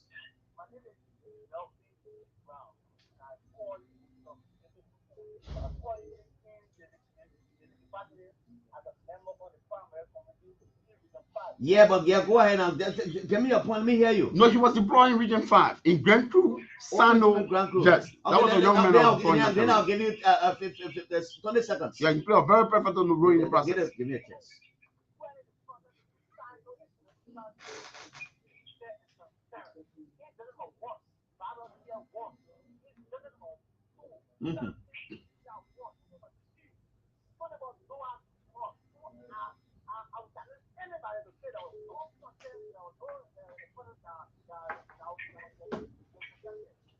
Yeah, but yeah, go ahead now. Give me your point. Let me hear you. No, he was deployed in Region 5 in Grayfield, Sondo. Yes, that was a young man. Then I'll give you 20 seconds. Yeah, you play a very perfect on the role in the process. Give me a chance.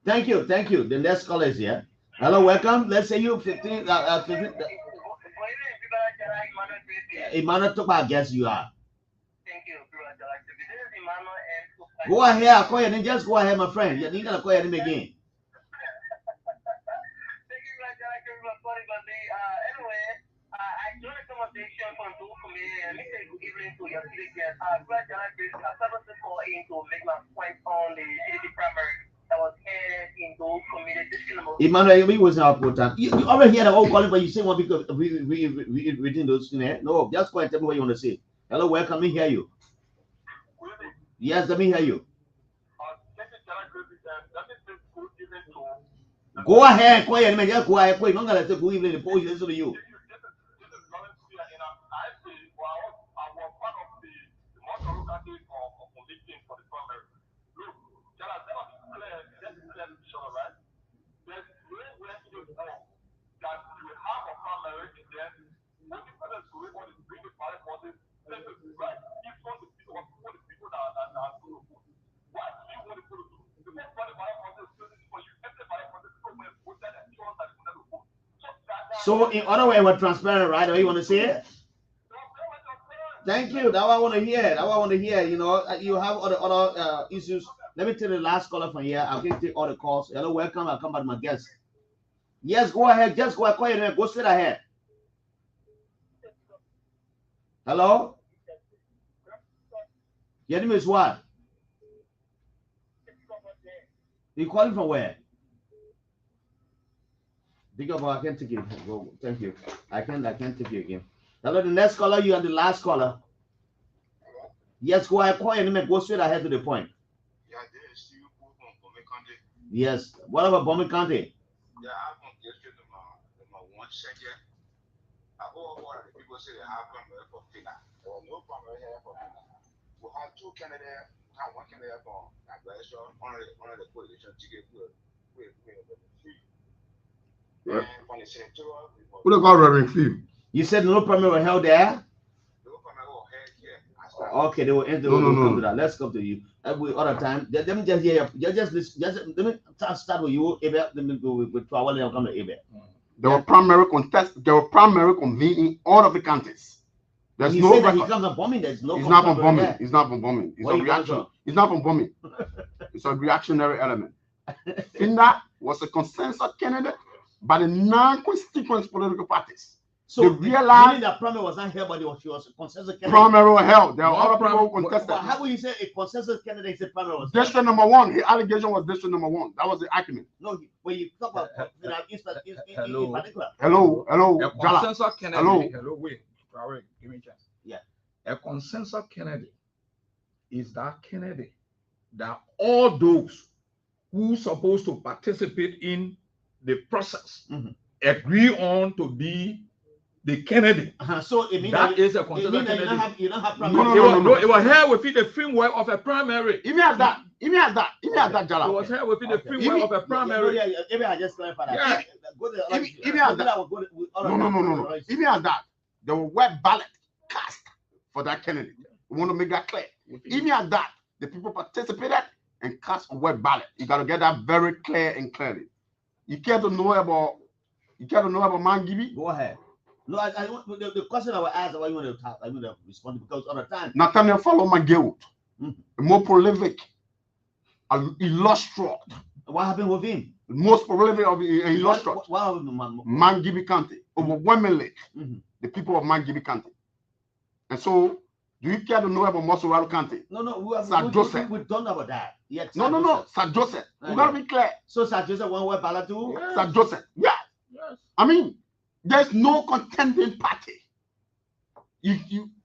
Thank you, thank you. The next caller is here. Hello, welcome. Let's say you 15. Emmanuel took my guess you are. Thank you, Emmanuel. Go ahead, I'll call your name. Just go ahead, my friend. You're gonna call your name again. Thank you, anyway, I joined the conversation from two committee and let me say good evening to your citizens. I'm glad that I started to call in to make my point on the city primary that was headed in those committees. Emmanuel, we was not put time. You already hear the whole calling, but you say one because we reading those in there. No, just go and tell me what you want to say. Hello, welcome. Let me hear you. Yes, let me hear you. Go ahead, quiet, man. Just go ahead, quiet. I'm gonna say good evening. The post listen to you. So, in other words, we're transparent, right? Or you want to say it? Thank you. That's what I want to hear. That's what I want to hear. You know, you have other issues. Let me take the last caller from here. I can take all the calls. Hello, welcome. I'll come back to my guest. Yes, go ahead. Just go ahead. Call your name. Go straight ahead. Hello? Your name is what? You calling from where? Big up, I can't take you. Go, thank you. I can't take you again. Hello, the next caller, you are the last caller. Yes, go ahead, call your name and go straight ahead to the point. Yes. What about Bombay County? Yeah, I'm from district number 1 second. I go over the people say they have primary for Fina. There was no primary here for Fina. We have two candidates, one candidate from Aggression, one of the coalition ticket free. And from the senatorial. What about Reverend Field? You said no primary were held there? No primary were held here. Okay, they will enter. No. That. Let's come to you. Every other time, let me just hear. Just let me start with you. Abel, let me go with Tarawali and come to Abel. There were primary contests. There were primary convening all of the counties. There's no. He comes from bombing. There's no. It's not from bombing. It's not from bombing. It's a reaction. It's not from bombing. It's a reactionary element. Finda was a consensus candidate by the non-constituent political parties. So they realized that primary was not held, but she was a consensus candidate. Primary was held. There are other people who contested. But how will you say a consensus candidate is primary was district number 1? His allegation was district number 1. That was the argument. No, when you talk about in particular. Hello, a consensus Jallah. candidate. Hello, wait. Give me a chance. Yeah. A consensus candidate is that candidate that all those who supposed to participate in the process agree on to be the candidate. So it means that is a it considered means that candidate. you don't have No, primary. It was held within the framework of a primary. Even at that, Jallah. It was held within the framework of a primary. Maybe I just clarify that. Yeah. Go to Even at that. No. Even at that, there were wet ballot cast for that candidate. We want to make that clear. Even at that, the people participated and cast a wet ballot. You got to get that very clear and clearly. You care to know about Mangibi? Go ahead. No, the question I will ask, I want to talk, I want to respond because other time. Nathaniel follow Mangibi, a more prolific, illustrated. What happened with him? Most prolific of illustrated. What happened to Mangibi County, overwhelmingly, the people of Mangibi County. And so, do you care to know about Massaley County? No, we don't know about that. Yet, No, Sir Joseph. We got to be clear. So Sir Joseph one word ballot too? Yes. Sir Joseph, yeah. Yes. I mean, there's no contending party.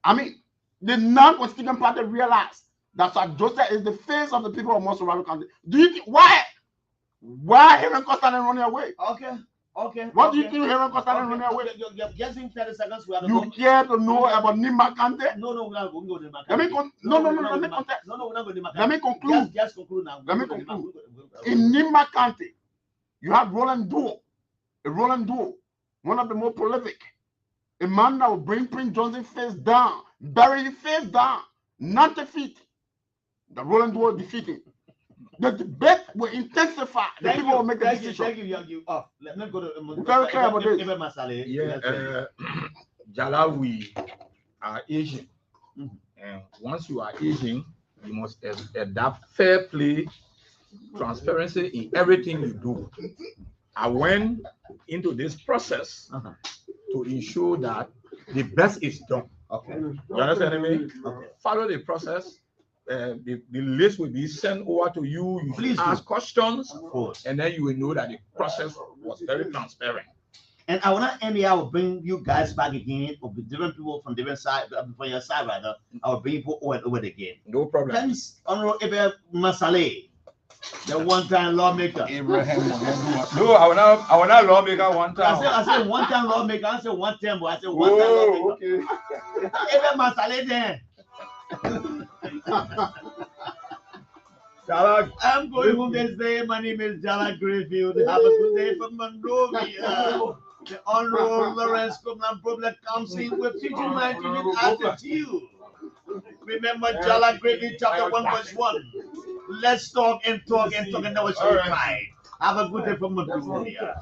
I mean, the non-constituent party realized that Sir Joseph is the face of the people of Massaley County. Do you think why Heron Costa running away? Okay. What do you think Heron Costa running away? You're guessing 30 seconds. We You care to know about Nyemah County? No, we're not going to go to Nyemah. Let me conclude. Just conclude now. Let me conclude. In Nyemah County, you have Roland Duo, one of the more prolific. A man that will bring Prince Johnson face down, bury him face down, not defeat. The Roland Duo defeating. The debate will intensify. The people will make a decision. Thank you. Let me go to very clear about this. Massaley. Yeah, Jallah, we are Asian. And once you are Asian, you must adapt fair play, transparency in everything you do. I went into this process to ensure that the best is done. Okay. You understand me? Okay. Follow the process. The list will be sent over to you. You Please ask questions, Of course. and then you will know that the process was very transparent. And I will not end here. I will bring you guys back again, or with different people from different side, from your side rather. I will bring people over and over again. No problem. Thanks, Honorable Abel Massaley, the one-time lawmaker. Abraham. No, I will not lawmaker one time. I said one-time lawmaker. I said one-time, but I said one-time lawmaker. Okay. Abel Massaley then. I'm going home this day. My name is Jallah Grayfield. Have a good day from Monrovia. The Honorable Lawrence Copeland Public Council with teaching my student attitude. Remember Jallah Grayfield chapter 1:1. Let's talk and talk and talk and never shall reply. Have a good day from Monrovia.